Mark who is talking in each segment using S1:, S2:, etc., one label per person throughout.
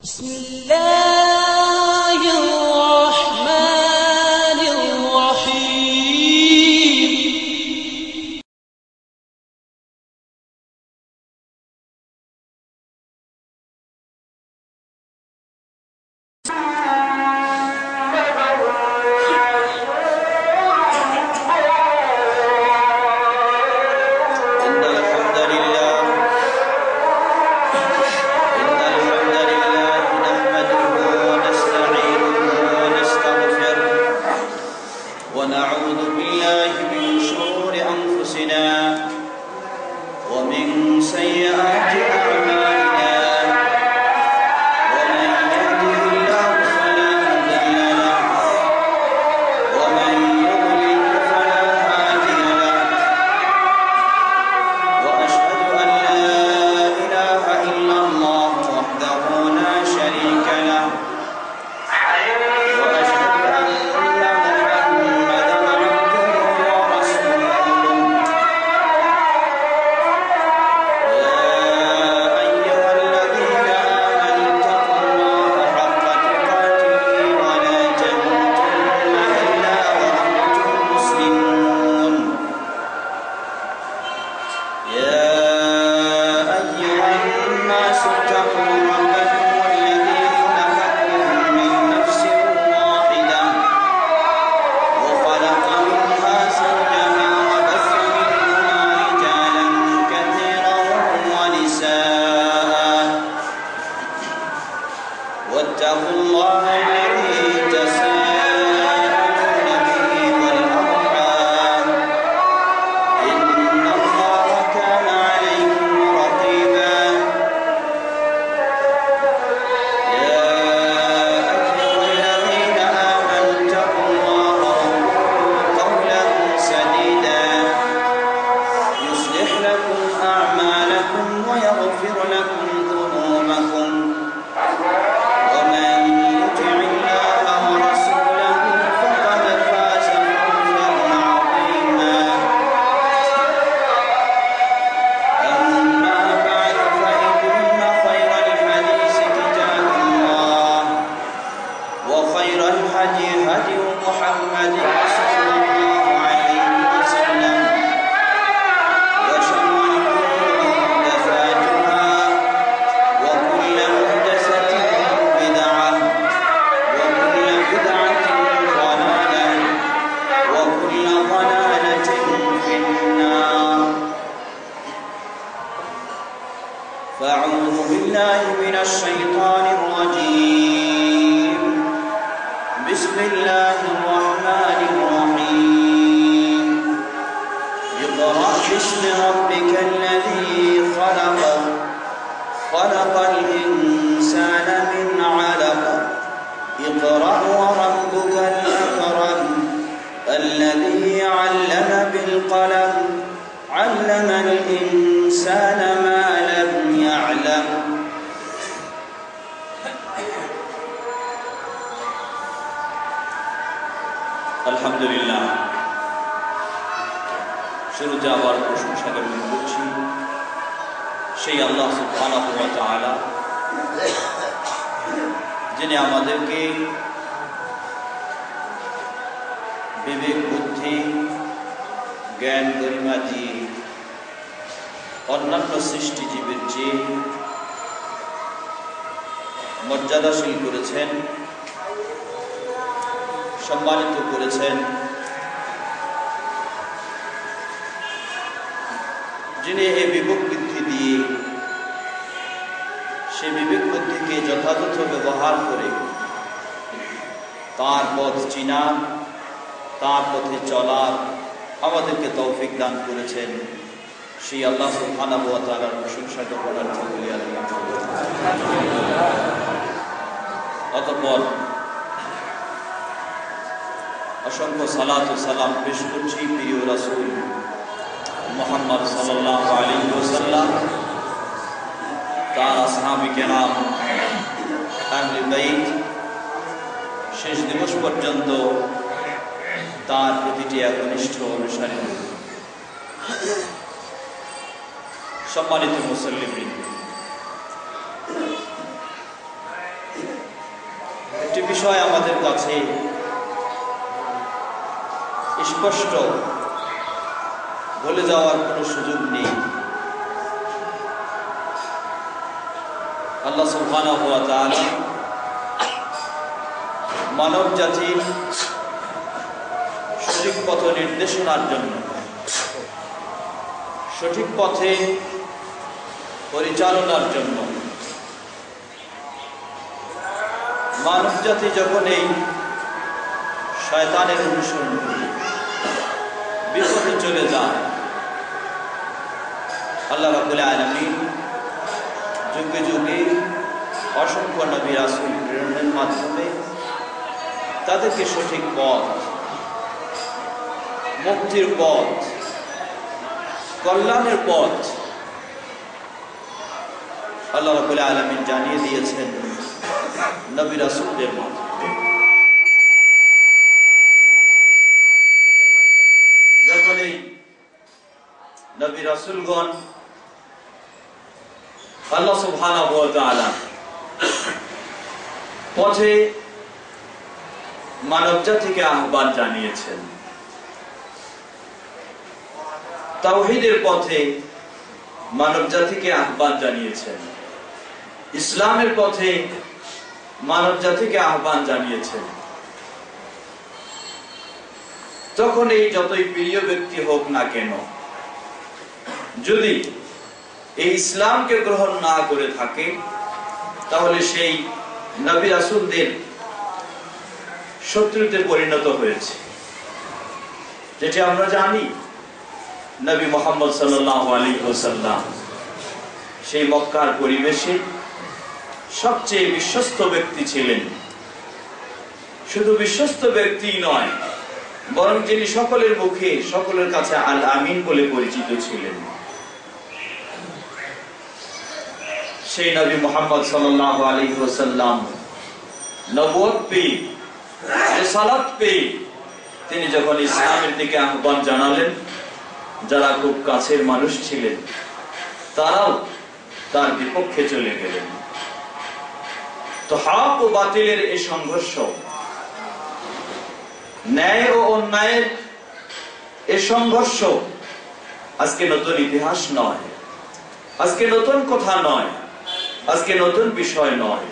S1: بسم الله الرحمن الرحيم.
S2: ونعوذ بالله من شرور أنفسنا ومن سيئات أعمالنا ومن يهده الله فلا مضل له ومن يضلل فلا هادي له وأشهد أن لا إله إلا الله وحده لا شريك له واتقوا الله الذي تساءلون به والأرحام إن الله كان عليكم رقيبا يا أيها الذين آمنوا اتقوا الله وقولوا قولا سديدا يصلح لكم أعمالكم ويغفر لكم ذنوبكم هدي محمد صلى الله عليه وسلم وشر الأمور محدثاتها وكل محدثة بدعة وكل بدعة ضلالة وكل ضلالة في النار فأعوذ بالله من الشيطان الرجيم بسم الله الرحمن الرحيم اقرأ باسم ربك الذي خلق خلق الإنسان من علق اقرأ وربك الأكرم الذي علم بالقلم علم الإنسان ما لم يعلم আলহামদুলিল্লাহ শুরুতে আবার প্রশংসা জ্ঞাপন করছি সেই আল্লাহ সুবহানাহু ওয়া তাআলা যিনি আমাদেরকে বিবেক বুদ্ধি জ্ঞান গরিমা দিয়ে অন্যান্য সৃষ্টিজীবের চেয়ে মর্যাদাশীল করেছেন, সম্মানিত করেছেন, যিনি এই বিবেক বুদ্ধি দিয়ে সে বিবেক বুদ্ধিকে যথাযথ ব্যবহার করে তার পথ চিনা, তার পথে চলার আমাদেরকে তৌফিক দান করেছেন। সেই আল্লাহ সুবহানাহু ওয়া তাআলার প্রশংসা করার্থে বলি আলহামদুলিল্লাহ। অতঃপর অসংখ্য সালাত ও সালাম পেশ করছি প্রিয় রাসূল মুহাম্মদ সাল্লাল্লাহু আলাইহি ওয়াসাল্লাম, তার আসহাবে কেরাম, আহলে বাইত, শেষ দিবস পর্যন্ত তার প্রতিটি একনিষ্ঠ অনুসারী। সম্মানিত মুসল্লিবৃন্দ, একটি বিষয় আমাদের কাছে স্পষ্ট ভুলে যাওয়ার কোনো সুযোগ নেই। আল্লাহ সুবহানাহু ওয়া তাআলা মানব জাতির সঠিক পথ নির্দেশনার জন্য, সঠিক পথে পরিচালনার জন্য মানব জাতি যখন এই শয়তানের অনুসরণ করে বিপদে চলে যায়, আল্লাহ রাব্বুল আলামিন যুগে যুগে অসংখ্য নবী রাসূল প্রেরণের মাধ্যমে তাদেরকে সঠিক পথ, মুক্তির পথ, কল্যাণের পথ আল্লাহ রাব্বুল আলামিন জানিয়ে দিয়েছেন নবী রাসূলদের মাধ্যমে। যখন এই নবী রাসূলগণ আল্লাহ সুবহানাহু ওয়া তাআলা পথে মানব জাতিকে আহ্বান জানিয়েছেন, তাওহীদের পথে মানব জাতিকে আহ্বান জানিয়েছেন, ইসলামের পথে মানব জাতিকে আহ্বান জানিয়েছেন, তখন এই যতই প্রিয় ব্যক্তি হোক না কেন, যদি এই ইসলামকে গ্রহণ না করে থাকে, তাহলে সেই নবী রাসূলদের শত্রুতে পরিণত হয়েছে। যেটা আমরা জানি, নবী মুহাম্মদ সাল্লাল্লাহু আলাইহি ওয়াসাল্লাম সেই মক্কার পরিবেশে সবচেয়ে বিশ্বস্ত ব্যক্তি ছিলেন। শুধু বিশ্বস্ত ব্যক্তি নয়, বরং যিনি সকলের মুখে, সকলের কাছে আল আমিন বলে পরিচিত ছিলেন। সেই নবী মুহাম্মদ সাল্লাল্লাহু আলাইহি ওয়াসাল্লাম নবুয়ত পেয়ে, রিসালাত পেয়ে তিনি যখন ইসলামের দিকে আহ্বান জানালেন, যারা খুব কাছের মানুষ ছিলেন তারাও তার বিপক্ষে চলে গেলেন। তো হক ও বাতিলের এই সংঘর্ষ, ন্যায় ও অন্যায়ের এই সংঘর্ষ আজকে নতুন ইতিহাস নয়, আজকে নতুন কথা নয়, আজকে নতুন বিষয় নয়।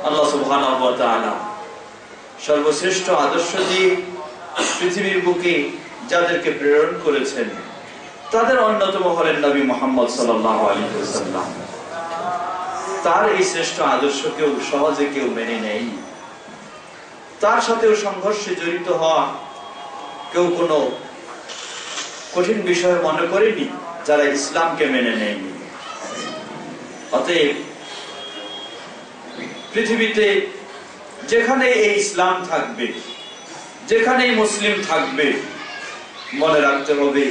S2: আল্লাহ সুবহানাহু ওয়া তাআলা সর্বশ্রেষ্ঠ আদর্শ দিয়ে পৃথিবীর বুকে যাদেরকে প্রেরণ করেছেন, তাদের অন্যতম হলেন নবী মুহাম্মদ সাল্লাল্লাহু আলাইহি ওয়াসাল্লাম। তার এই শ্রেষ্ঠ আদর্শকেও সহজে কেউ মেনে নেয়, তার সাথেও সংঘর্ষে জড়িত হওয়া কেউ কোনো কঠিন বিষয় মনে করেনি যারা ইসলামকে মেনে নেয়নি। অতএব পৃথিবীতে যেখানে এই ইসলাম থাকবে, যেখানে মুসলিম থাকবে, মনে রাখতে হবে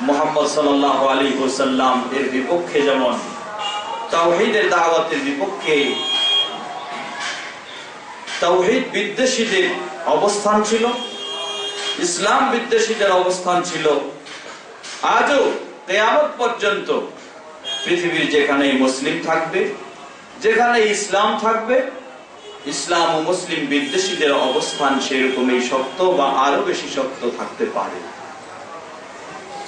S2: মুহাম্মদ সাল্লাল্লাহু আলাইহি ওয়াসাল্লাম এর বিপক্ষে যেমন তাওহীদের দাওয়াতের বিপক্ষে তাওহীদ বিদ্বেষীদের অবস্থান ছিল, ইসলাম বিদ্বেষীদের অবস্থান ছিল, আজও কিয়ামত পর্যন্ত পৃথিবীর যেখানে মুসলিম থাকবে, যেখানে ইসলাম থাকবে, ইসলাম ও মুসলিম বিদ্বেষীদের অবস্থান সেরকমই শক্ত বা আরো বেশি শক্ত থাকতে পারে।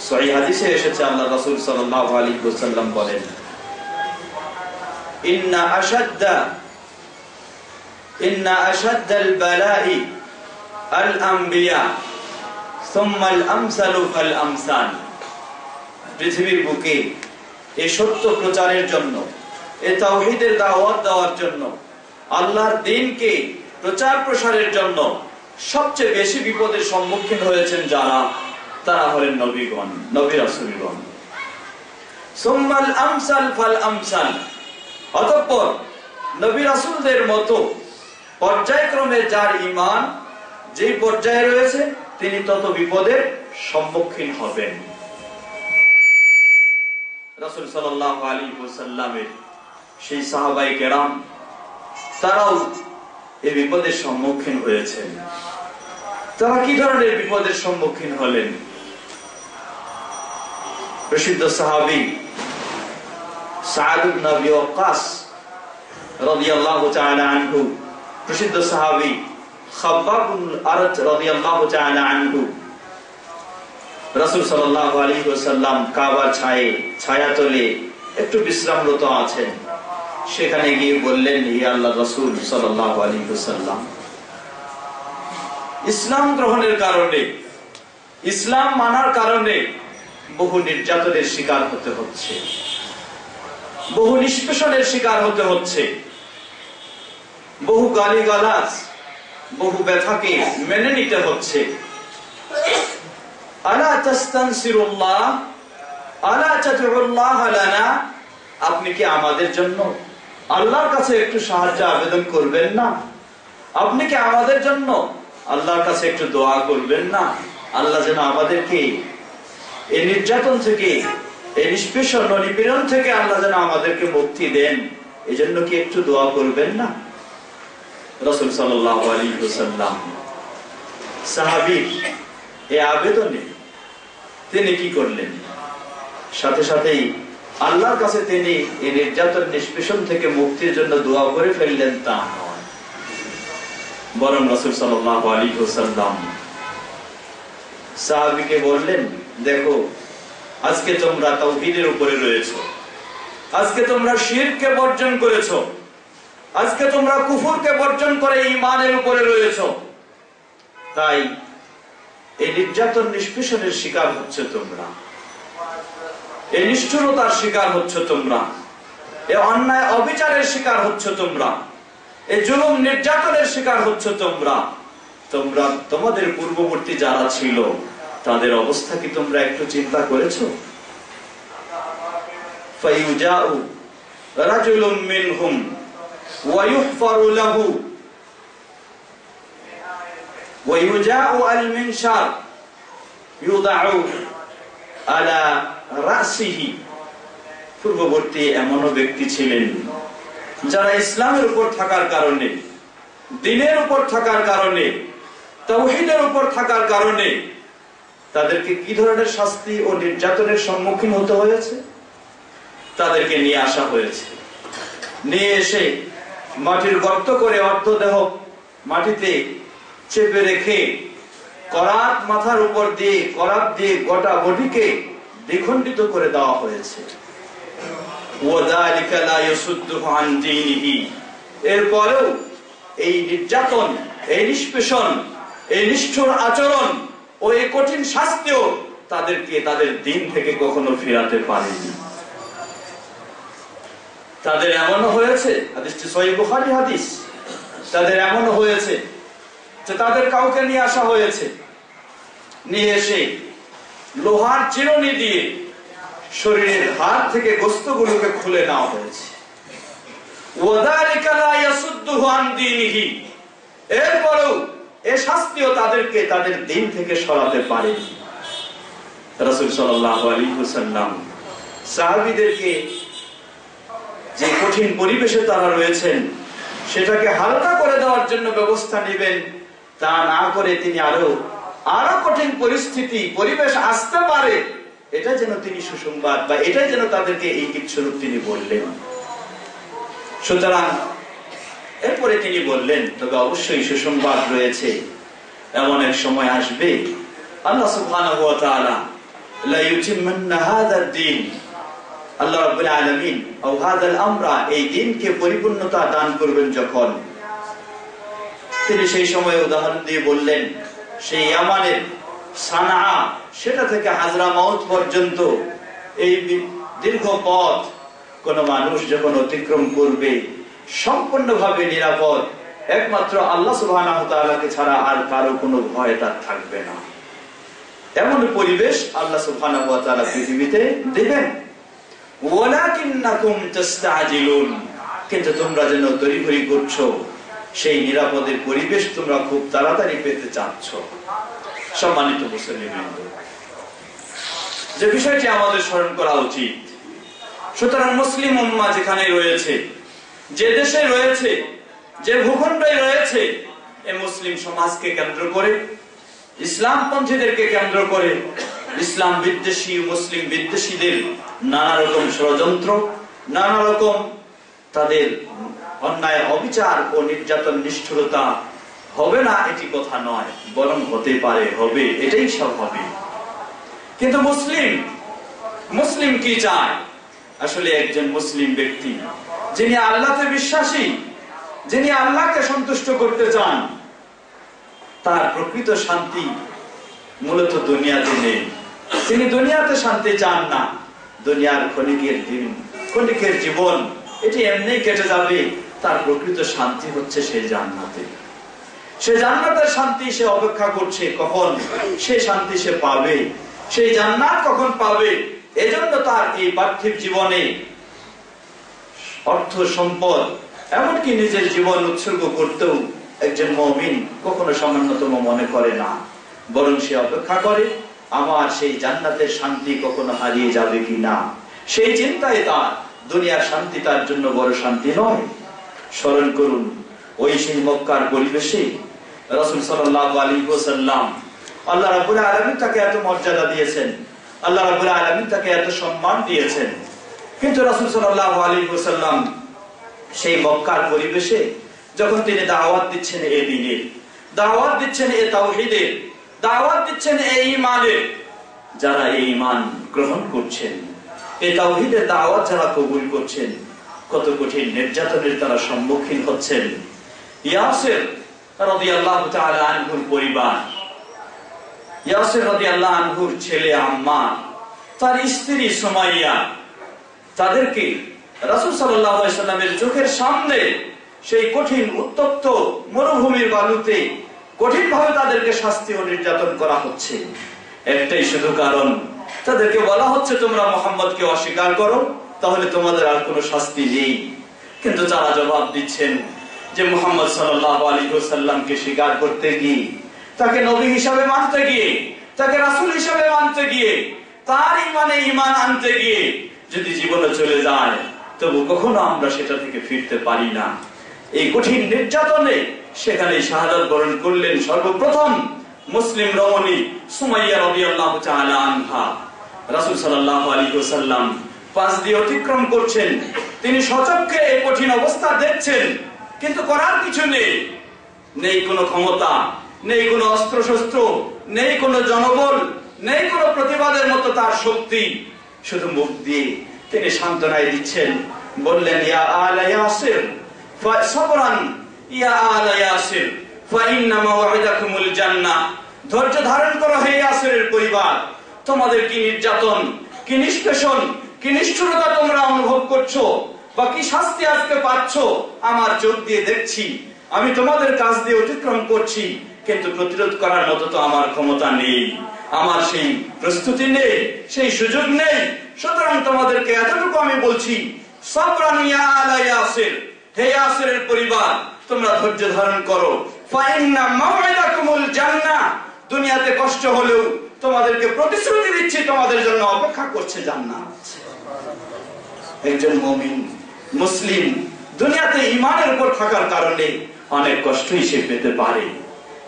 S2: সহিহ হাদিসে এসেছে, আল্লাহ রাসূল সাল্লাল্লাহু আলাইহি ওয়াসাল্লাম বলেন, ইন্না আশাদ্দাল বালা'i আল আম্বিয়া সুম্মা আল আমসালু ফাল আমসাল। পৃথিবীর বুকে এই সত্য প্রচারের জন্য, এই তাওহীদের দাওয়াত দেওয়ার জন্য, আল্লাহর দ্বীনকে প্রচার প্রসারের জন্য সবচেয়ে বেশি বিপদের সম্মুখীন হয়েছেন যারা, তারা হলেন নবীগণ, নবী রাসূলগণ। সুম্মাল আমসাল ফাল আমসাল। অতঃপর নবী রাসূলদের মতো পর্যায়ক্রমে যার ঈমান যেই পর্যায়ে রয়েছে, তিনি তত বিপদের সম্মুখীন হবেন। রাসূল সাল্লাল্লাহু আলাইহি ওয়াসাল্লামের সেই সাহাবায়ে কেরাম তারাও এই বিপদের সম্মুখীন হয়েছেন। তারা কি ধরনের বিপদের সম্মুখীন হলেন? প্রসিদ্ধ সাহাবী সাদ ইবনে আবি ওয়াক্কাস রাদিয়াল্লাহু তাআলা আনহু প্রসিদ্ধ সাহাবী খাব্বাব ইবনে আরত রাদিয়াল্লাহু তাআলা আনহু রাসূল সাল্লাল্লাহু আলাইহি ওয়াসাল্লাম কাবার ছায়াতলে একটু বিশ্রামরত আছেন। সেখানে গিয়ে বললেন, হে আল্লাহর রাসূল সাল্লাল্লাহু আলাইহি ওয়াসাল্লাম, ইসলাম গ্রহণের কারণে, ইসলাম মানার কারণে বহু নির্যাতনের শিকার হতে হচ্ছে, বহু নিষ্পেষণের শিকার হতে হচ্ছে, বহু গালিগালাজ, বহু ব্যথাকে মেনে নিতে হচ্ছে। আলা তাস্তানসিরুল্লাহ আলা তাদউল্লাহ লানা, আপনি কি আমাদের জন্য আল্লাহর কাছে একটু সাহায্য আবেদন করবেন না? আপনি কি আমাদের জন্য আল্লাহর কাছে একটু দোয়া করবেন না? আল্লাহ যেন আমাদেরকে এই নির্যাতন থেকে, এই নিষ্পেষণ ও নিপীড়ন থেকে আল্লাহ যেন আমাদেরকে মুক্তি দেন, এজন্য কি একটু দোয়া করবেন না? রাসূল সাল্লাল্লাহু আলাইহি ওয়াসাল্লাম সাহাবীর এই আবেদনে তিনি কি করলেন? সাথে সাথেই আল্লাহর কাছে তিনি এই নির্যাতন নিষ্পেষণ থেকে মুক্তির জন্য দোয়া করে ফেললেন তা নয়, বরং রাসূল সাল্লাল্লাহু আলাইহি ওয়াসাল্লাম সাহাবীকে বললেন, দেখো আজকে তোমরা তাওহীদের উপরে রয়েছো, আজকে তোমরা শিরককে বর্জন করেছো, আজকে তোমরা কুফরকে বর্জন করে ঈমানের উপরে রয়েছো, তাই এই নির্যাতন নিষ্পেষণের শিকার হচ্ছে তোমরা, এই নিষ্ঠুরতার শিকার হচ্ছে তোমরা, এই অন্যায় অবিচারের শিকার হচ্ছে তোমরা, এই জুলুম নির্যাতনের শিকার হচ্ছে তোমরা। তোমরা তোমাদের পূর্ববর্তী যারা ছিল তাদের অবস্থা কি তোমরা একটু চিন্তা করেছো? ফায়ুজাউ রাজুলুম মিনহুম ওয়া ইউহফারু লাহু ওয়া ইউজাউ আল মিনশার ইউদাউ আলা রাসিহি। পূর্ববর্তী এমন ব্যক্তি ছিলেন যারা ইসলামের উপর থাকার কারণে, দ্বীনের উপর থাকার কারণে, তাওহীদের উপর থাকার কারণে তাদেরকে কি ধরনের শাস্তি ও নির্যাতনের সম্মুখীন হতে হয়েছে? তাদেরকে নিয়ে আসা হয়েছে, নিয়ে এসে মাটির গর্ত করে অর্ধদেহ মাটিতে চেপে রেখে করাত মাথার উপর দিয়ে, করাত দিয়ে গোটা বডিকে দ্বিখণ্ডিত করে দেওয়া হয়েছে। ওয়াযালিকা লা ইয়াসুদ্দুহু আন দীনিহি। এরপরেও এই নির্যাতন, এই নিষ্পেষণ, এই নিষ্ঠুর আচরণ ও এই কঠিন শাস্তিও তাদেরকে তাদের দিন থেকে কখনো ফেরাতে পারেনি। তাদের এমন হয়েছে, হাদিসটি সহিহ বুখারী হাদিস, তাদের এমন হয়েছে যে তাদের কাউকে নিয়ে আসা হয়েছে, নিয়ে এসে লোহার চিরুনি দিয়ে শরীরের হাড় থেকে গোশতগুলোকে খুলে নেওয়া হয়েছে। ওয়াযালিকা লা ইয়াসুদ্দুহু আন দীনিহি। এরপরেও এই শাস্তিও তাদেরকে তাদের দিন থেকে সরাতে পারেনি। রাসূল সাল্লাল্লাহু আলাইহি ওয়াসাল্লাম সাহাবীদেরকে যে কঠিন পরিবেশে তারা রয়েছেন সেটাকে হালকা করে দেওয়ার জন্য ব্যবস্থা নেবেন, তা না করে তিনি আরো কঠিন পরিস্থিতি, পরিবেশ আসতে পারে, এটা যেন তিনি সুসংবাদ বা এটাই যেন তাদেরকে এই কিচ্ছুরূপ তিনি বললেন। সুতরাং এরপরে তিনি বললেন, তবে অবশ্যই সুসংবাদ রয়েছে, এমন এক সময় আসবে আল্লাহ সুবহানাহু ওয়া তাআলা লা ইউতিম্মান্না হাযাল দ্বীন, আল্লাহ রাব্বুল আলামিন ও হাযাল আমরা, এই দ্বীনকে পরিপূর্ণতা দান করবেন যখন, তিনি সেই সময় উদাহরণ দিয়ে বললেন, সেই ইয়ামানের সানা, সেটা থেকে হাজরামাউত পর্যন্ত এই দীর্ঘ পথ কোন মানুষ যখন অতিক্রম করবে সম্পূর্ণভাবে নিরাপদ, একমাত্র আল্লাহ সুবহানাহু ওয়া তাআলাকে ছাড়া আর কারো কোনো ভয় তার থাকবে না। এমন পরিবেশ আল্লাহ সুবহানাহু ওয়া তাআলা পৃথিবীতে দিবেন। ওয়ালাকিন্নাকুম তাস্তাজিলুন, কিন্তু তোমরা যেন তড়িঘড়ি করছো, সেই নিরাপদের পরিবেশ তোমরা খুব তাড়াতাড়ি পেতে চাচ্ছ। সম্মানিত মুসলিমবৃন্দ, যে বিষয়টি আমাদের স্মরণ করা উচিত, সুতরাং মুসলিম উম্মাহ যেখানে রয়েছে, যে দেশে রয়েছে, যে ভূখণ্ডে রয়েছে, এই মুসলিম সমাজকে কেন্দ্র করে, ইসলামপন্থীদেরকে কেন্দ্র করে ইসলাম বিদ্বেষী, মুসলিম বিদ্বেষীদের নানা রকম ষড়যন্ত্র, নানা রকম তাদের অন্যায়, অবিচার ও নির্যাতন, নিষ্ঠুরতা হবে না এটি কথা নয়, বরং হতে পারে, হবে, এটাই স্বাভাবিক। কিন্তু মুসলিম কি চায়? আসলে একজন মুসলিম ব্যক্তি যিনি আল্লাহতে বিশ্বাসী, যিনি আল্লাহকে সন্তুষ্ট করতে চান, তার প্রকৃত শান্তি মূলত দুনিয়াতে নেই। তিনি দুনিয়াতে শান্তি চান না। দুনিয়ার ক্ষণিকের জীবন এটি এমনি কেটে যাবে। তার প্রকৃত শান্তি হচ্ছে সেই জান্নাতে। সে জান্নাতের শান্তি সে অপেক্ষা করছে, কখন সে শান্তি সে পাবে, সেই জান্নাত কখন পাবে। এজন্য তার এই পার্থিব জীবনে অর্থ, সম্পদ, এমনকি নিজের জীবন উৎসর্গ করতেও একজন মুমিন কখনো সামান্যতম মনে করে না, বরং সে অপেক্ষা করে আমার সেই জান্নাতের শান্তি কখনো হারিয়ে যাবে কিনা। সেই চিন্তায় তার দুনিয়ার শান্তি তার জন্য বড় শান্তি নয়। স্মরণ করুন, ওই সেই মক্কার পরিবেশে রাসূল সাল্লাল্লাহু আলাইহি ওয়াসাল্লাম, আল্লাহ রাব্বুল আলামিন তাকে এত মর্যাদা দিয়েছেন, আল্লাহ রাব্বুল আলামিন তাকে এত সম্মান দিয়েছেন, কিন্তু রাসূল সাল্লাল্লাহু আলাইহি ওয়াসাল্লাম সেই মক্কার পরিবেশে যখন তিনি দাওয়াত দিচ্ছেন, এই দ্বীনের দাওয়াত দিচ্ছেন, এই তাওহীদের দাওয়াত দিচ্ছেন, এই ঈমানের, যারা এই ঈমান গ্রহণ করছেন, এই তাওহীদের দাওয়াত যারা কবুল করছেন, কত কঠিন নির্যাতনের তারা সম্মুখীন হচ্ছেন। ইয়াসির রাদিয়াল্লাহু তাআলা আনহুর পরিবার, ইয়াসির রাদিয়াল্লাহু আনহুর ছেলে আম্মার, তার স্ত্রী সুমাইয়া, তাদেরকে রাসূল সাল্লাল্লাহু আলাইহি ওয়াসাল্লামের চোখের সামনে সেই কঠিন উত্তপ্ত মরুভূমির বালুতে কঠিনভাবে তাদেরকে শাস্তি ও নির্যাতন করা হচ্ছে। একটাই শুধু কারণ, তাদেরকে বলা হচ্ছে তোমরা মুহাম্মদকে অস্বীকার করো, তাহলে তোমাদের আর কোনো শাস্তি নেই। কিন্তু তারা জবাব দিচ্ছেন যে মুহাম্মদ সাল্লাল্লাহু আলাইহি ওয়াসাল্লামকে স্বীকার করতে গিয়ে, তাকে নবী হিসাবে মানতে গিয়ে, তাকে রাসূল হিসাবে মানতে গিয়ে, তার ঈমানে ঈমান আনতে গিয়ে যদি জীবনে চলে যায়, তবু কখনো আমরা সেটা থেকে ফিরতে পারি না। এই কঠিন নির্যাতনে সেখানে শাহাদাত বরণ করলেন সর্বপ্রথম মুসলিম রমণী সুমাইয়া রাদিয়াল্লাহু তাআলা আনহা। রাসূল সাল্লাল্লাহু আলাইহি ওয়াসাল্লাম পাশ দিয়ে অতিক্রম করছেন, তিনি সচক্ষে এই কঠিন অবস্থা দেখছেন, কিন্তু করার কিছু নেই। নেই কোনো ক্ষমতা, নেই কোনো অস্ত্রশস্ত্র, নেই কোনো জনবল, নেই কোনো প্রতিবাদের মতো তার শক্তি। শুধু মুখ দিয়ে তিনি সান্ত্বনায় দিচ্ছেন, বললেন ইয়া আলা ইয়াসির ফাসবরান, ইয়া আলা ইয়াসির ফাইন্না মাওয়াইদাকুমুল জান্নাহ। ধৈর্য ধারণ করো হে ইয়াসিরের পরিবার, তোমাদের কি নির্যাতন, কি নিষ্পেষণ, কি নিষ্ঠুরতা তোমরা অনুভব করছো, বা কি শাস্তি আজকে পাচ্ছ, আমার চোখ দিয়ে দেখছি। আমি তোমাদের কাছ দিয়ে অতিক্রম করছি, কিন্তু প্রতিরোধ করার মতো তো আমার ক্ষমতা নেই, আমার সেই প্রস্তুতি নেই, সেই সুযোগ নেই। সুতরাং তোমাদেরকে এতটুকু আমি বলছি, সাবরান ইয়া আলা ইয়াসির, হে ইয়াসিরের পরিবার, তোমরা ধৈর্য ধারণ করো। ফাইন্না মাওয়াইদাকুমুল জান্নাহ, দুনিয়াতে কষ্ট হলেও তোমাদেরকে প্রতিশ্রুতি দিচ্ছি তোমাদের জন্য অপেক্ষা করছে জান্নাত। একজন মুমিন মুসলিম দুনিয়াতে ঈমানের উপর থাকার কারণে অনেক কষ্টই সে পেতে পারে,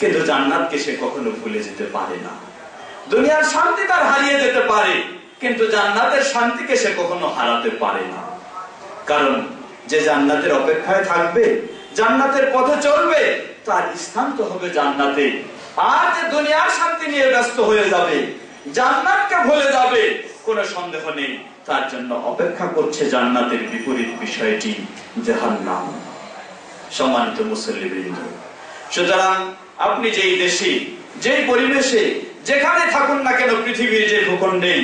S2: কিন্তু জান্নাতকে সে কখনো ভুলে যেতে পারে না। দুনিয়ার শান্তি তার হারিয়ে যেতে পারে, কিন্তু জান্নাতের শান্তিকে সে কখনো হারাতে পারে না। কারণ যে জান্নাতের অপেক্ষায় থাকবে, জান্নাতের পথে চলবে, তার স্থান তো হবে জান্নাতে। আর যে দুনিয়ার শান্তি নিয়ে ব্যস্ত হয়ে যাবে, জান্নাতকে ভুলে যাবে, কোনো সন্দেহ নেই তার জন্য অপেক্ষা করছে জান্নাতের বিপরীত বিষয়টি, জাহান্নাম। সম্মানিত মুসল্লিবৃন্দ, সুতরাং আপনি যেই দেশে, যেই পরিবেশে, যেখানে থাকুন না কেন পৃথিবীর যে ভূখণ্ডেই,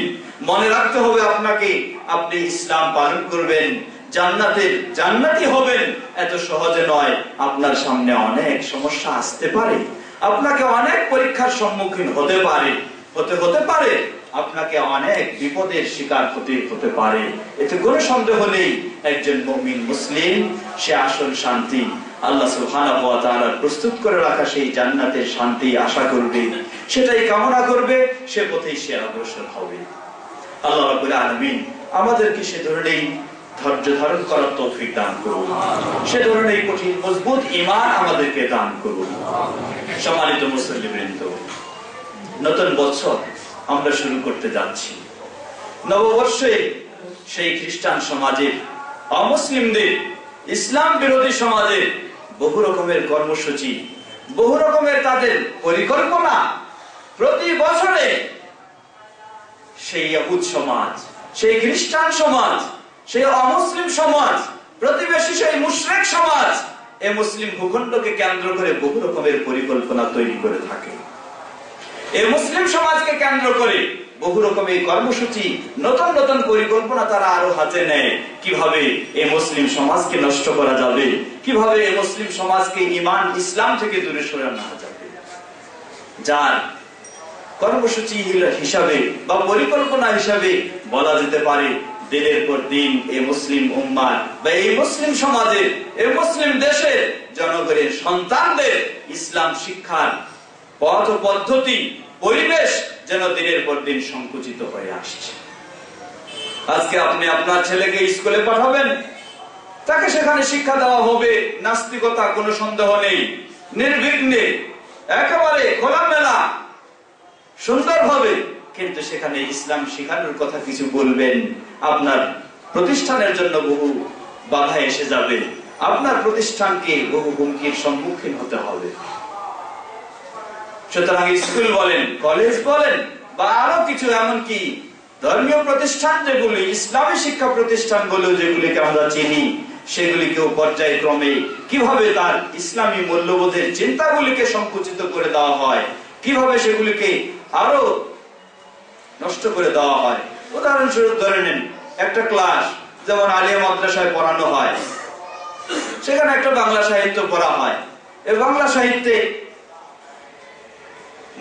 S2: মনে রাখতে হবে আপনাকে, আপনি ইসলাম পালন করবেন, জান্নাতি হবেন, এত সহজে নয়। আপনার সামনে অনেক সমস্যা আসতে পারে, আপনাকে অনেক পরীক্ষার সম্মুখীন হতে পারে, আপনাকে অনেক বিপদের শিকার হতে পারে। এতে কোনো সন্দেহ নেই, একজন মুমিন মুসলিম সে আসল শান্তি আল্লাহ সুবহানাহু ওয়া তাআলা প্রস্তুত করে রাখা সেই জান্নাতের শান্তি আশা করবে, সেটাই কামনা করবে, সে পথেই সে অগ্রসর হবে। আল্লাহ রাব্বুল আলামিন আমাদেরকে সে ধরনের ধৈর্য ধারণ করার তৌফিক দান করুন, সে ধরনের কঠিন মজবুত ঈমান আমাদেরকে দান করুন। সম্মানিত মুসল্লিবৃন্দ, নতুন বছর আমরা শুরু করতে যাচ্ছি। নববর্ষে সেই খ্রিস্টান সমাজের অমুসলিমদের ইসলাম বিরোধী সমাজের বহু রকমের কর্মসূচি, বহু রকমের তাদের পরিকল্পনা প্রতি বছরে সেই ইহুদ সমাজ, সেই খ্রিস্টান সমাজ, সেই অমুসলিম সমাজ, প্রতিবেশী সেই মুশরিক সমাজ এই মুসলিম ভূখণ্ডকে কেন্দ্র করে বহু রকমের পরিকল্পনা তৈরি করে থাকে। এই মুসলিম সমাজকে কেন্দ্র করে বহু রকমের কর্মসূচি, নতুন নতুন পরিকল্পনা তারা আরো হাতে নেয়। কিভাবে এই মুসলিম সমাজকে নষ্ট করা যাবে, কিভাবে এই মুসলিম সমাজকে ঈমান ইসলাম থেকে দূরে সরানো যাবে, যার কর্মসূচি হিসাবে বা পরিকল্পনা হিসাবে বলা যেতে পারে দিনের পর দিন এই মুসলিম উম্মাহ বা এই মুসলিম সমাজের, এই মুসলিম দেশের জনগণের সন্তানদের ইসলাম শিক্ষার পথ পদ্ধতি, পরিবেশ যেন দিনের পর দিন সংকুচিত হয়ে আসছে। আজকে আপনি আপনার ছেলেকে স্কুলে পাঠাবেন, তাকে সেখানে শিক্ষা দেওয়া হবে নাস্তিকতা, কোনো সন্দেহ নেই, নির্বিঘ্নে, একেবারে খোলামেলা, সুন্দরভাবে, কিন্তু সেখানে ইসলাম শেখানোর কথা কিছু বলবেন, আপনার প্রতিষ্ঠানের জন্য বহু বাধা এসে যাবে, আপনার প্রতিষ্ঠানকে বহু হুমকির সম্মুখীন হতে হবে। সুতরাং স্কুল বলেন, কলেজ বলেন বা আরো কিছু, এমনকি ধর্মীয় প্রতিষ্ঠান যেগুলি, ইসলামী শিক্ষা প্রতিষ্ঠানগুলো যেগুলিকে আমরা চিনি, সেগুলিকেও পর্যায়ক্রমে কিভাবে তার ইসলামী মূল্যবোধের চিন্তাগুলিকে সংকুচিত করে দেওয়া হয়, কিভাবে সেগুলিকে আরো নষ্ট করে দেওয়া হয়। উদাহরণস্বরূপ ধরে নেন, একটা ক্লাস যেমন আলিয়া মাদ্রাসায় পড়ানো হয়, সেখানে একটা বাংলা সাহিত্য পড়া হয়। এই বাংলা সাহিত্যে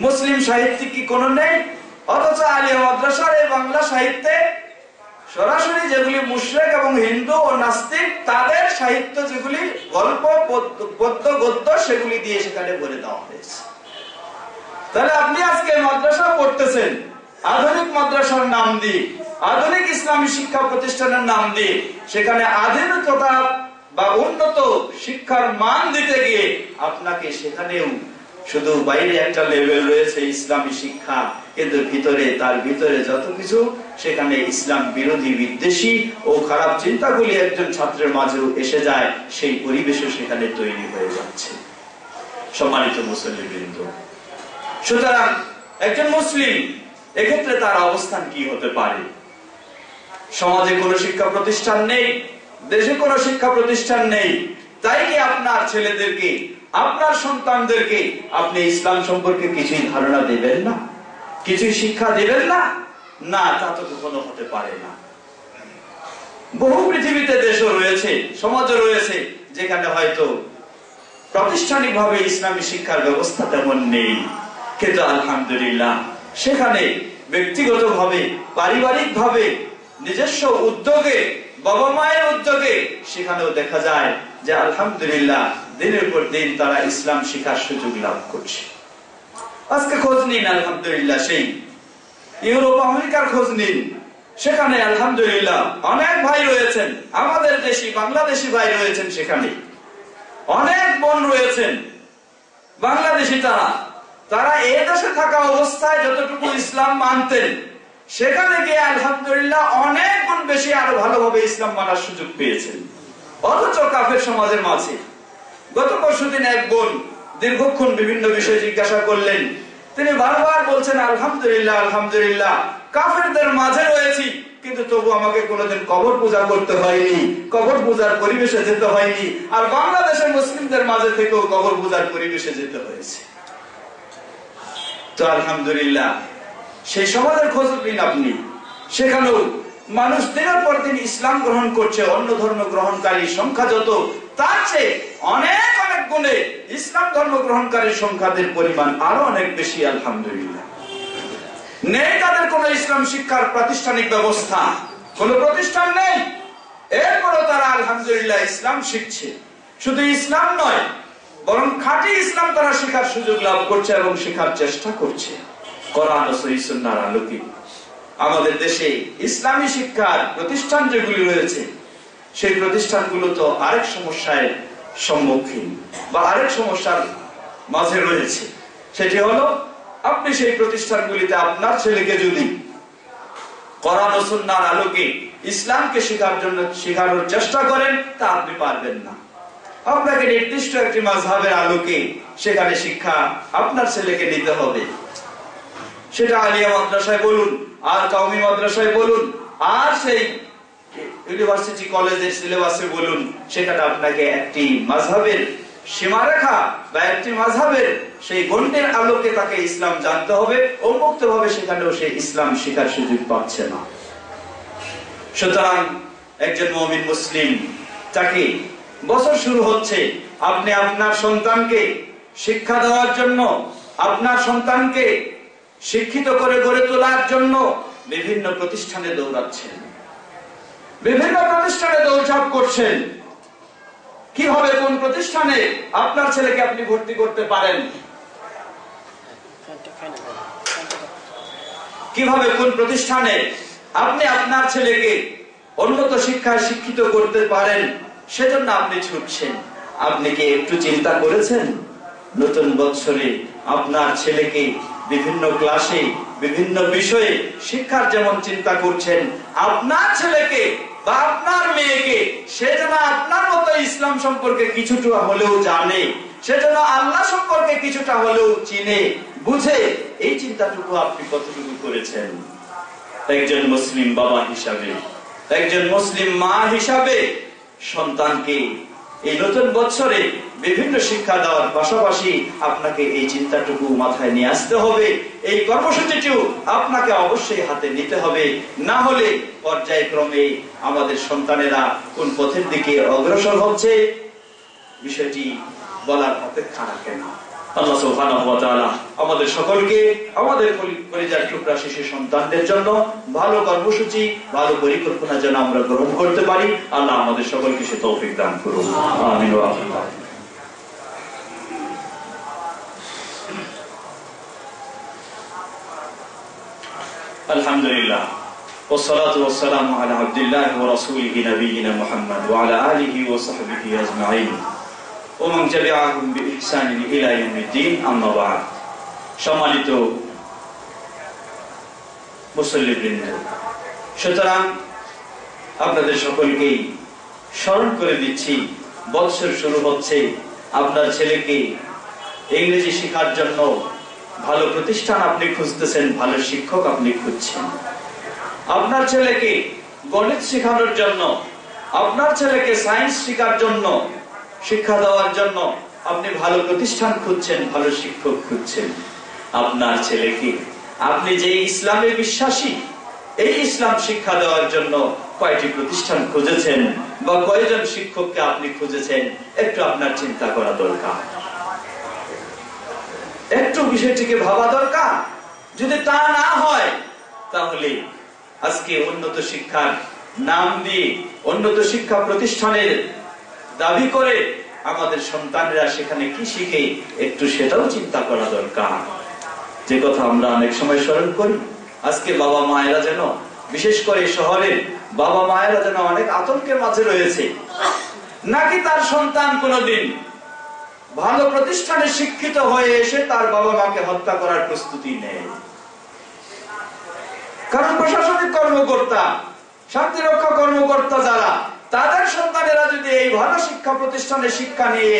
S2: মুসলিম সাহিত্য কি কোনো নেই? অথচ আলিয়া মাদ্রাসার এই বাংলা সাহিত্যে সরাসরি যেগুলি মুশরিক এবং হিন্দু ও নাস্তিক তাদের সাহিত্য, যেগুলি গল্প, পদ্য, গদ্য, সেগুলি দিয়ে সেখানে ভরে দেওয়া হয়েছে। তাহলে আপনি আজকে মাদ্রাসা পড়তেছেন, আধুনিক মাদ্রাসার নাম দিয়ে, আধুনিক ইসলামী শিক্ষা প্রতিষ্ঠানের নাম দিয়ে, সেখানে আধুনিকতা বা উন্নত শিক্ষার মান দিতে গিয়ে আপনাকে সেখানেও শুধু বাইরে একটা লেভেল রয়েছে ইসলামী শিক্ষা, কিন্তু ভিতরে, তার ভিতরে যত কিছু, সেখানে ইসলাম বিরোধী, বিদ্বেষী ও খারাপ চিন্তাগুলি একজন ছাত্রের মাঝেও এসে যায়, সেই পরিবেশও সেখানে তৈরি হয়ে যাচ্ছে। সম্মানিত মুসলিমবৃন্দ, সুতরাং একজন মুসলিম এক্ষেত্রে তার অবস্থান কি হতে পারে? সমাজে কোনো শিক্ষা প্রতিষ্ঠান নেই, দেশে কোনো শিক্ষা প্রতিষ্ঠান নেই, তাই কি আপনার ছেলেদেরকে, আপনার সন্তানদেরকে আপনি ইসলাম সম্পর্কে কিছুই ধারণা দেবেন না, কিছুই শিক্ষা দেবেন না? না, তা তো কখনো হতে পারে না। বহু পৃথিবীতে দেশও রয়েছে, সমাজও রয়েছে, যেখানে হয়তো প্রাতিষ্ঠানিকভাবে ইসলামী শিক্ষার ব্যবস্থা তেমন নেই, কিন্তু আলহামদুলিল্লাহ সেখানে ব্যক্তিগতভাবে, পারিবারিকভাবে, নিজস্ব উদ্যোগে, বাবা মায়ের উদ্যোগে সেখানেও দেখা যায় যে আলহামদুলিল্লাহ দিনের পর দিন তারা ইসলাম শিক্ষার সুযোগ লাভ করছে। আজকে খোঁজ নিন, আলহামদুলিল্লাহ সেই ইউরোপ আমেরিকার খোঁজ নিন, সেখানে আলহামদুলিল্লাহ অনেক ভাই রয়েছেন, আমাদের দেশি বাংলাদেশি ভাই রয়েছেন, সেখানে অনেক বোন রয়েছেন বাংলাদেশি, তারা এই দেশে থাকা অবস্থায় যতটুকু ইসলাম মানতেন, সেখানে গিয়ে আলহামদুলিল্লাহ অনেক গুণ বেশি আরো ভালোভাবে ইসলাম মানার সুযোগ পেয়েছেন। অথচ কাফের সমাজের মাঝে গত পরশুদিন এক বোন দীর্ঘক্ষণ বিভিন্ন বিষয় জিজ্ঞাসা করলেন, তিনি বারবার বলছেন আলহামদুলিল্লাহ, আলহামদুলিল্লাহ কাফেরদের মাঝে রয়েছি, কিন্তু তবু আমাকে কোনোদিন কবর পূজা করতে হয়নি, কবর পূজার পরিবেশে যেতে হয়নি, আর বাংলাদেশের মুসলিমদের মাঝে থেকেও কবর পূজার পরিবেশে যেতে হয়েছে। তো আলহামদুলিল্লাহ সেই সমাজের খোঁজ নিন আপনি, সেখানেও মানুষ দিনের পর দিন ইসলাম গ্রহণ করছে, অন্য ধর্ম গ্রহণকারীর সংখ্যা যত, তার চেয়ে অনেক অনেক গুণে ইসলাম ধর্ম গ্রহণকারীর সংখ্যাদের পরিমাণ আরো অনেক বেশি। আলহামদুলিল্লাহ নেই তাদের কোন ইসলাম শিক্ষার প্রাতিষ্ঠানিক ব্যবস্থা, কোন প্রতিষ্ঠান নেই, এরপরও তারা আলহামদুলিল্লাহ ইসলাম শিখছে। শুধু ইসলাম নয়, বরং খাঁটি ইসলাম তারা শেখার সুযোগ লাভ করছে এবং শেখার চেষ্টা করছে কোরআন ও সহিহ সুন্নাহর আলোকে। আমাদের দেশে ইসলামী শিক্ষার প্রতিষ্ঠান যেগুলি রয়েছে, সেই প্রতিষ্ঠানগুলো তো আরেক সমস্যায় সম্মুখীন বা আরেক সমস্যার মাঝে রয়েছে। সেটি হলো, আপনি সেই প্রতিষ্ঠানগুলিতে আপনার ছেলেকে যদি কোরআন ও সুন্নাহর আলোকে ইসলামকে শেখানোর চেষ্টা করেন, তা আপনি পারবেন না। আপনাকে নির্দিষ্ট একটি মাযহাবের আলোকে সেখানে শিক্ষা আপনার ছেলেকে নিতে হবে। সেটা আলিয়া মাদ্রাসায় বলুন, আর কওমি মাদ্রাসায় বলুন, আর সেই ইউনিভার্সিটি কলেজের সিলেবাসে বলুন, সেখানে আপনাকে একটি মাযহাবের সীমারেখা বা একটি মাযহাবের সেই গণ্ডের আলোকে তাকে ইসলাম জানতে হবে। উন্মুক্ত ভাবে সেখানেও সে ইসলাম শেখার সুযোগ পাচ্ছে না। সুতরাং একজন মুমিন মুসলিম, তাকে বছর শুরু হচ্ছে, আপনি আপনার সন্তানকে শিক্ষা দেওয়ার জন্য, আপনার সন্তানকে শিক্ষিত করে গড়ে তোলার জন্য বিভিন্ন প্রতিষ্ঠানে দৌড়াচ্ছেন, বিভিন্ন প্রতিষ্ঠানে দৌড়ঝাঁপ করছেন। কিভাবে কোন প্রতিষ্ঠানে আপনার ছেলেকে আপনি ভর্তি করতে পারেন, কিভাবে কোন প্রতিষ্ঠানে আপনি আপনার ছেলেকে উন্নত শিক্ষায় শিক্ষিত করতে পারেন, সেজন্য আপনি ছুটছেন। আপনি কি একটু চিন্তা করেছেন নতুন বৎসরে আপনার ছেলেকে বিভিন্ন ক্লাসে বিভিন্ন বিষয়ে শিক্ষার যেমন চিন্তা করছেন, আপনার ছেলেকে বা আপনার মেয়েকে সে যেন আপনার মতো ইসলাম সম্পর্কে কিছুটা হলেও জানে, সে যেন আল্লাহ সম্পর্কে কিছুটা হলেও চিনে বুঝে, এই চিন্তাটুকু আপনি কতটুকু করেছেন? একজন মুসলিম বাবা হিসাবে, একজন মুসলিম মা হিসাবে সন্তানকে এই নতুন বছরে বিভিন্ন শিক্ষা দেওয়ার পাশাপাশি আপনাকে এই চিন্তাটুকু মাথায় নিয়ে আসতে হবে। এই কর্মসূচিটিও আপনাকে অবশ্যই হাতে নিতে হবে, না হলে পর্যায়ক্রমে আমাদের সন্তানেরা কোন পথের দিকে অগ্রসর হচ্ছে বিষয়টি বলার অপেক্ষা রাখে না। আল্লাহ সুবহানাহু ওয়া তাআলা আমাদের সকলকে আমাদের পরিবার টুকরা শিশু সন্তানদের জন্য ভালো কর্মসূচি, ভালো পরিকল্পনা যেন আমরা গ্রহণ করতে পারি, আল্লাহ আমাদের সকলকে সে তৌফিক দান করুন। আমিন ওয়া আমিন। আলহামদুলিল্লাহ ওয়াসসালাতু ওয়াসসালামু আলা আবদিল্লাহি ওয়া রাসূলিহি নবিয়িনা মুহাম্মদ ওয়া আলা আলিহি ওয়া সাহবিহি আজমাইন ওমান তাবিআহুম বিইহসানিন ইলা ইয়াউমিদ্দিন, আম্মা বা'দ। সম্মানিত মুসল্লিবৃন্দ, সুতরাং আপনাদের সকলকেই স্মরণ করে দিচ্ছি, বৎসর শুরু হচ্ছে। আপনার ছেলেকে ইংরেজি শেখার জন্য ভালো প্রতিষ্ঠান আপনি খুঁজতেছেন, ভালো শিক্ষক আপনি খুঁজছেন। আপনার ছেলেকে গণিত শেখানোর জন্য, আপনার ছেলেকে সায়েন্স শেখার জন্য, শিক্ষা দেওয়ার জন্য আপনি ভালো প্রতিষ্ঠান খুঁজছেন, ভালো শিক্ষক খুঁজছেন। আপনার ছেলেকে আপনি যে ইসলামে বিশ্বাসী, এই ইসলাম শিক্ষা দেওয়ার জন্য কয়টি প্রতিষ্ঠান খুঁজেছেন বা কয়জন শিক্ষককে আপনি খুঁজেছেন, একটু আপনার চিন্তা করা দরকার, একটু বিষয়টিকে ভাবা দরকার। যদি তা না হয় তাহলে আজকে উন্নত শিক্ষার নাম দিয়ে উন্নত শিক্ষা প্রতিষ্ঠানের দাবি করে আমাদের সন্তানরা সেখানে কি শিখে, একটু সেটাও চিন্তা করা দরকার। যে কথা আমরা অনেক সময় স্মরণ করি, আজকে বাবা মায়েরা যেন, বিশেষ করে শহরের বাবা মায়েরা যেন অনেক আতঙ্কের মাঝে রয়েছে। নাকি তার সন্তান কোনদিন ভালো প্রতিষ্ঠানে শিক্ষিত হয়ে এসে তার বাবা মাকে হত্যা করার প্রস্তুতি নেয়। কারণ প্রশাসনিক কর্মকর্তা, শান্তিরক্ষা কর্মকর্তা যারা, তাদের সন্তানেরা যদি এই ভালো শিক্ষা প্রতিষ্ঠানে শিক্ষা নিয়ে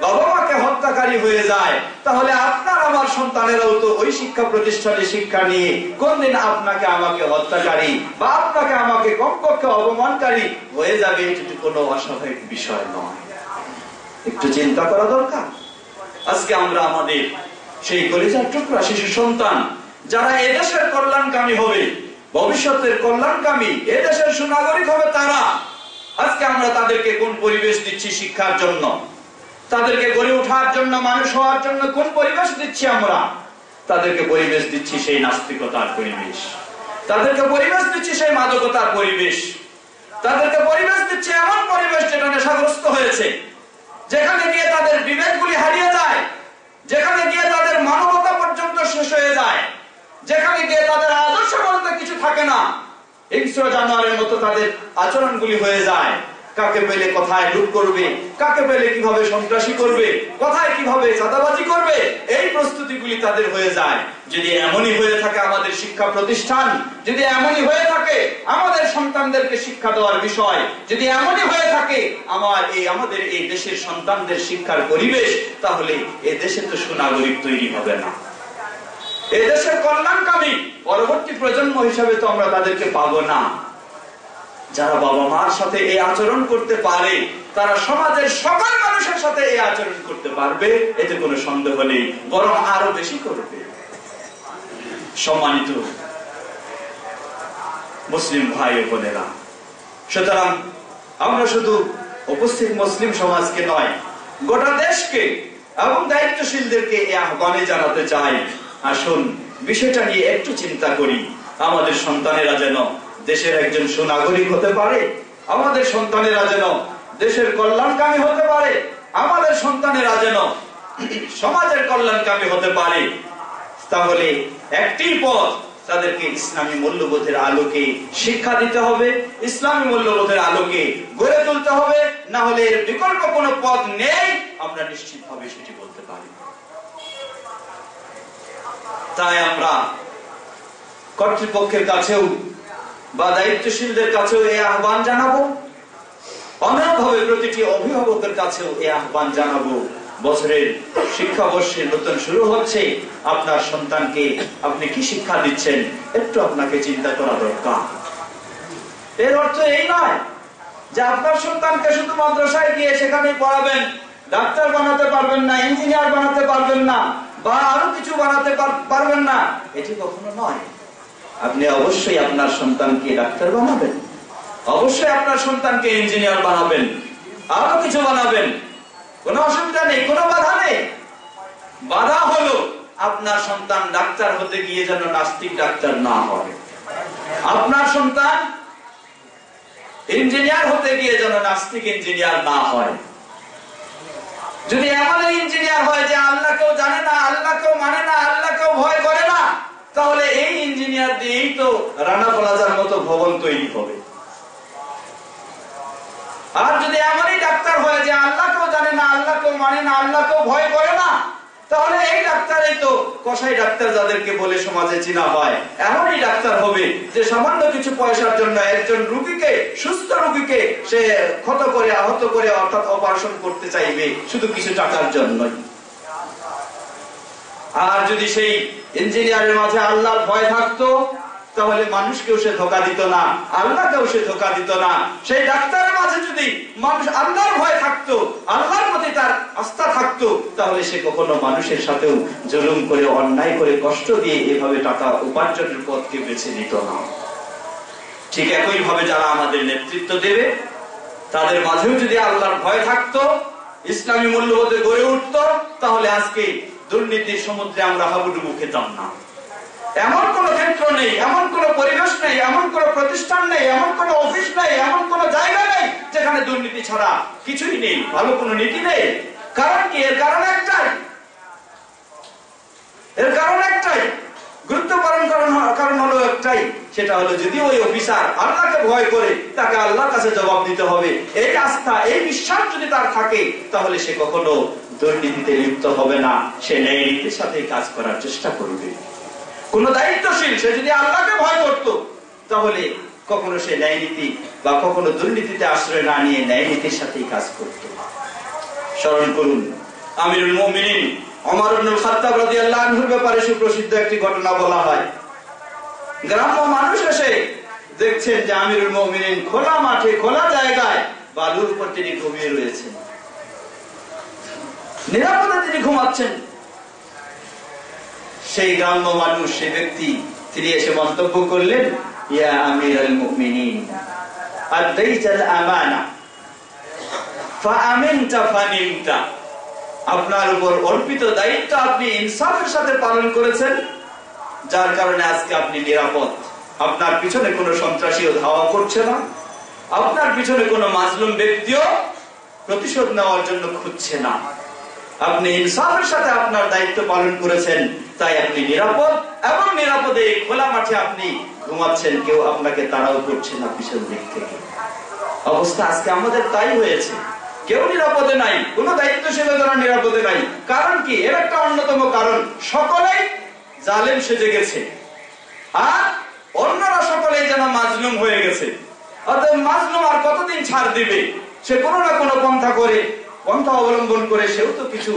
S2: বাবা মাকে হত্যাকারী হয়ে যায়, তাহলে আপনার আমার সন্তানেরাও তো ওই শিক্ষা প্রতিষ্ঠানে শিক্ষা নিয়ে কোনদিন আপনাকে আমাকে হত্যাকারী বা আপনাকে আমাকে কমপক্ষে অপমানকারী হয়ে যাবে। এটি কোনো অস্বাভাবিক বিষয় নয়, একটু চিন্তা করা দরকার। আজকে আমরা আমাদের সেই কলিজার টুকরা শিশু সন্তান যারা এদেশের কল্যাণকামী হবে, ভবিষ্যতের কল্যাণকামী, এদেশের সুনাগরিক হবে তারা, আজকে আমরা তাদেরকে কোন পরিবেশ দিচ্ছি শিক্ষার জন্য, তাদেরকে গড়ে ওঠার জন্য, মানুষ হওয়ার জন্য কোন পরিবেশ দিচ্ছি আমরা? তাদেরকে পরিবেশ দিচ্ছি সেই নাস্তিকতার পরিবেশ, তাদেরকে পরিবেশ দিচ্ছি সেই মাদকতার পরিবেশ, তাদেরকে পরিবেশ দিচ্ছি এমন পরিবেশ যেটা নেশাগ্রস্ত হয়েছে, যেখানে গিয়ে তাদের বিবেকগুলি হারিয়ে যায়, যেখানে গিয়ে তাদের মানবতা পর্যন্ত শেষ হয়ে যায়, যেখানে গিয়ে তাদের আদর্শ বলতে কিছু থাকে না, হিংস্র জানোয়ারের মতো তাদের আচরণগুলি হয়ে যায়। কাকে পেলে কোথায় লুট করবে, কাকে পেলে কিভাবে সন্ত্রাসী করবে, কোথায় কিভাবে চাঁদাবাজি করবে, এই প্রস্তুতিগুলি তাদের হয়ে যায়। যদি এমনই হয়ে থাকে আমাদের শিক্ষা প্রতিষ্ঠান, যদি এমনই হয়ে থাকে আমাদের সন্তানদেরকে শিক্ষা দেওয়ার বিষয়, যদি এমনই হয়ে থাকে আমাদের এই দেশের সন্তানদের শিক্ষার পরিবেশ, তাহলে এই দেশে তো সুনাগরিক তৈরি হবে না। এই দেশের কল্যাণকামী পরবর্তী প্রজন্ম হিসাবে তো আমরা তাদেরকে পাবো না। যারা বাবা মার সাথে এই আচরণ করতে পারে, তারা সমাজের সকল মানুষের সাথে এই আচরণ করতে পারবে, এতে কোনো সন্দেহ নেই, বরং আরো বেশি করবে। সম্মানিত মুসলিম ভাই ও বোনেরা, সুতরাং আমরা শুধু উপস্থিত মুসলিম সমাজকে নয়, গোটা দেশকে এবং দায়িত্বশীলদেরকে এই আহ্বানে জানাতে চাই, আসুন বিষয়টা নিয়ে একটু চিন্তা করি। আমাদের সন্তানেরা যেন দেশের একজন সুনাগরিক হতে পারে, আমাদের সন্তানেরা যেন দেশের কল্যাণকামী হতে পারে, আমাদের সন্তানেরা যেন সমাজের কল্যাণকামী হতে পারে। তাহলে একটি পথ, তাদেরকে ইসলামী মূল্যবোধের আলোকে শিক্ষা দিতে হবে, ইসলামী মূল্যবোধের আলোকে গড়ে তুলতে হবে, না হলে এর বিকল্প কোনো পথ নেই, আমরা নিশ্চিতভাবে সেটি বলতে পারি। তাই আমরা কর্তৃপক্ষের কাছেও বা দায়িত্বশীলদের কাছেও এই আহ্বান জানাবো, অন্যভাবে প্রতিটি অভিভাবকের কাছেও এই আহ্বান জানাবো। বছরের শিক্ষাবর্ষে নতুন শুরু হচ্ছে, আপনার সন্তানকে আপনি কি শিক্ষা দিচ্ছেন একটু আপনাকে চিন্তা করা দরকার। এর অর্থ এই নয় যে আপনার সন্তানকে শুধু মাদ্রাসায় গিয়ে সেখানে পড়াবেন, ডাক্তার বানাতে পারবেন না, ইঞ্জিনিয়ার বানাতে পারবেন না, বা আরো কিছু বানাতে পারবেন না, এটি কখনো নয়। আপনি অবশ্যই আপনার সন্তানকে ডাক্তার বানাবেন, অবশ্যই আপনার সন্তানকে ইঞ্জিনিয়ার বানাবেন, আরো কিছু বানাবেন, কোনো অসুবিধা নেই, কোনো বাধা নেই। বাধা হলো আপনার সন্তান ডাক্তার হতে গিয়ে যেন নাস্তিক ডাক্তার না হয়, আপনার সন্তান ইঞ্জিনিয়ার হতে গিয়ে যেন নাস্তিক ইঞ্জিনিয়ার না হয়। যদি এমন ইঞ্জিনিয়ার হয় যে আল্লাহকেও জানে না, আল্লাহকেও মানে না, আল্লাহকেও ভয় করে না, তাহলে এই ইঞ্জিনিয়ার দিয়েই তো রানা প্লাজার মতো ভবন তৈরি হবে। আর যদি এমনই ডাক্তার হয় যে আল্লাহকেও জানে না, আল্লাহকেও মানে না, আল্লাহকেও ভয় করে না, তাহলে এই ডাক্তারই তো কসাই ডাক্তার যাদেরকে বলে সমাজে চিনা হয়, এমনই ডাক্তার হবে যে সামান্য কিছু পয়সার জন্য একজন রোগীকে, সুস্থ রোগীকে সে ক্ষত করে, আহত করে, অর্থাৎ অপারেশন করতে চাইবে শুধু কিছু টাকার জন্যই। আর যদি সেই ইঞ্জিনিয়ারের মাঝে আল্লাহর ভয় থাকতো, তাহলে মানুষকেও সে ধোঁকা দিত না, আল্লাহকেও সে ধোঁকা দিত না। সেই ডাক্তারের মাঝে যদি মানুষ আল্লাহর ভয় থাকতো, আল্লাহর প্রতি তার আস্থা থাকতো, তাহলে সে কখনো মানুষের সাথেও জুলুম করে, অন্যায় করে, কষ্ট দিয়ে এভাবে টাকা উপার্জনের পথকে বেছে নিত না। ঠিক একই ভাবে যারা আমাদের নেতৃত্ব দেবে, তাদের মাঝেও যদি আল্লাহর ভয় থাকতো, ইসলামী মূল্যবোধে গড়ে উঠতো, তাহলে আজকে দুর্নীতির সমুদ্রে আমরা হাবুডুবু খেতাম না। এমন কোন ক্ষেত্র নেই, এমন কোন পরিবেশ নেই, এমন কোন প্রতিষ্ঠান নেই, এমন কোন অফিস নেই, এমন কোন জায়গা নেই যেখানে দুর্নীতি ছাড়া কিছুই নেই, ভালো কোন নীতি নেই। কারণ কি? এর কারণ একটাই, গুরুত্বপূর্ণ কারণ হলো একটাই, সেটা হলো যদি ওই অফিসার আল্লাহকে ভয় করে, তাকে আল্লাহর কাছে জবাব দিতে হবে, এই আস্থা, এই বিশ্বাস যদি তার থাকে, তাহলে সে কখনো দুর্নীতিতে লিপ্ত হবে না, সে ন্যায় নীতির সাথে কাজ করার চেষ্টা করবে। কোন দায়িত্বশীল সে যদি আল্লাহকে ভয় করত, তাহলে কখনো সে ন্যায় নীতি বা কখনো দুর্নীতিতে আশ্রয় না নিয়ে ন্যায় নীতির সাথেই কাজ করত। স্মরণ করুন, আমিরুল মুমিনিন ওমর ইবনুল খাত্তাব রাদিয়াল্লাহু আনহুর ব্যাপারে সুপ্রসিদ্ধ একটি ঘটনা বলা হয়। গ্রাম্য মানুষ এসে দেখছেন যে আমিরুল মুমিনিন খোলা মাঠে, খোলা জায়গায় বালুর উপর তিনি ঘুমিয়ে রয়েছেন, নিরাপদে তিনি ঘুমাচ্ছেন। সেই গ্রাম্য মানুষ, সেই ব্যক্তি, তিনি এসে মন্তব্য করলেন, ইয়া আমিরুল মুমিনিন আদাইতাল আমানা ফাআমিনতা ফানিমতা, আপনার উপর অর্পিত দায়িত্ব আপনি ইনসাফের সাথে পালন করেছেন, যার কারণে আজকে আপনি নিরাপদ। আপনার পিছনে কোনো সন্ত্রাসীও ধাওয়া করছে না, আপনার পিছনে কোনো মাজলুম ব্যক্তিও প্রতিশোধ নেওয়ার জন্য খুঁজছে না। আপনি ইনসাফের সাথে আপনার দায়িত্ব পালন করেছেন, তাই আপনি নিরাপদ, এবং নিরাপদে খোলা মাঠে আপনি ঘুমাচ্ছেন, কেউ আপনাকে তাড়াও করছে না পিছন দিক থেকে। অবস্থা আজকে আমাদের তাই হয়েছে। কেউ নিরাপদে নাই, কোন দায়িত্বশীলতারা নিরাপদে নাই। কারণ কি? এর একটা অন্যতম কারণ, সকলেই জালেম সেজে গেছে আর অন্যরা সকলেই যেন মাজলুম হয়ে গেছে। অতএব মাজলুম আর কতদিন ছাড় দিবে? সে কোনো না কোনো পন্থা অবলম্বন করে সেও তো কিছু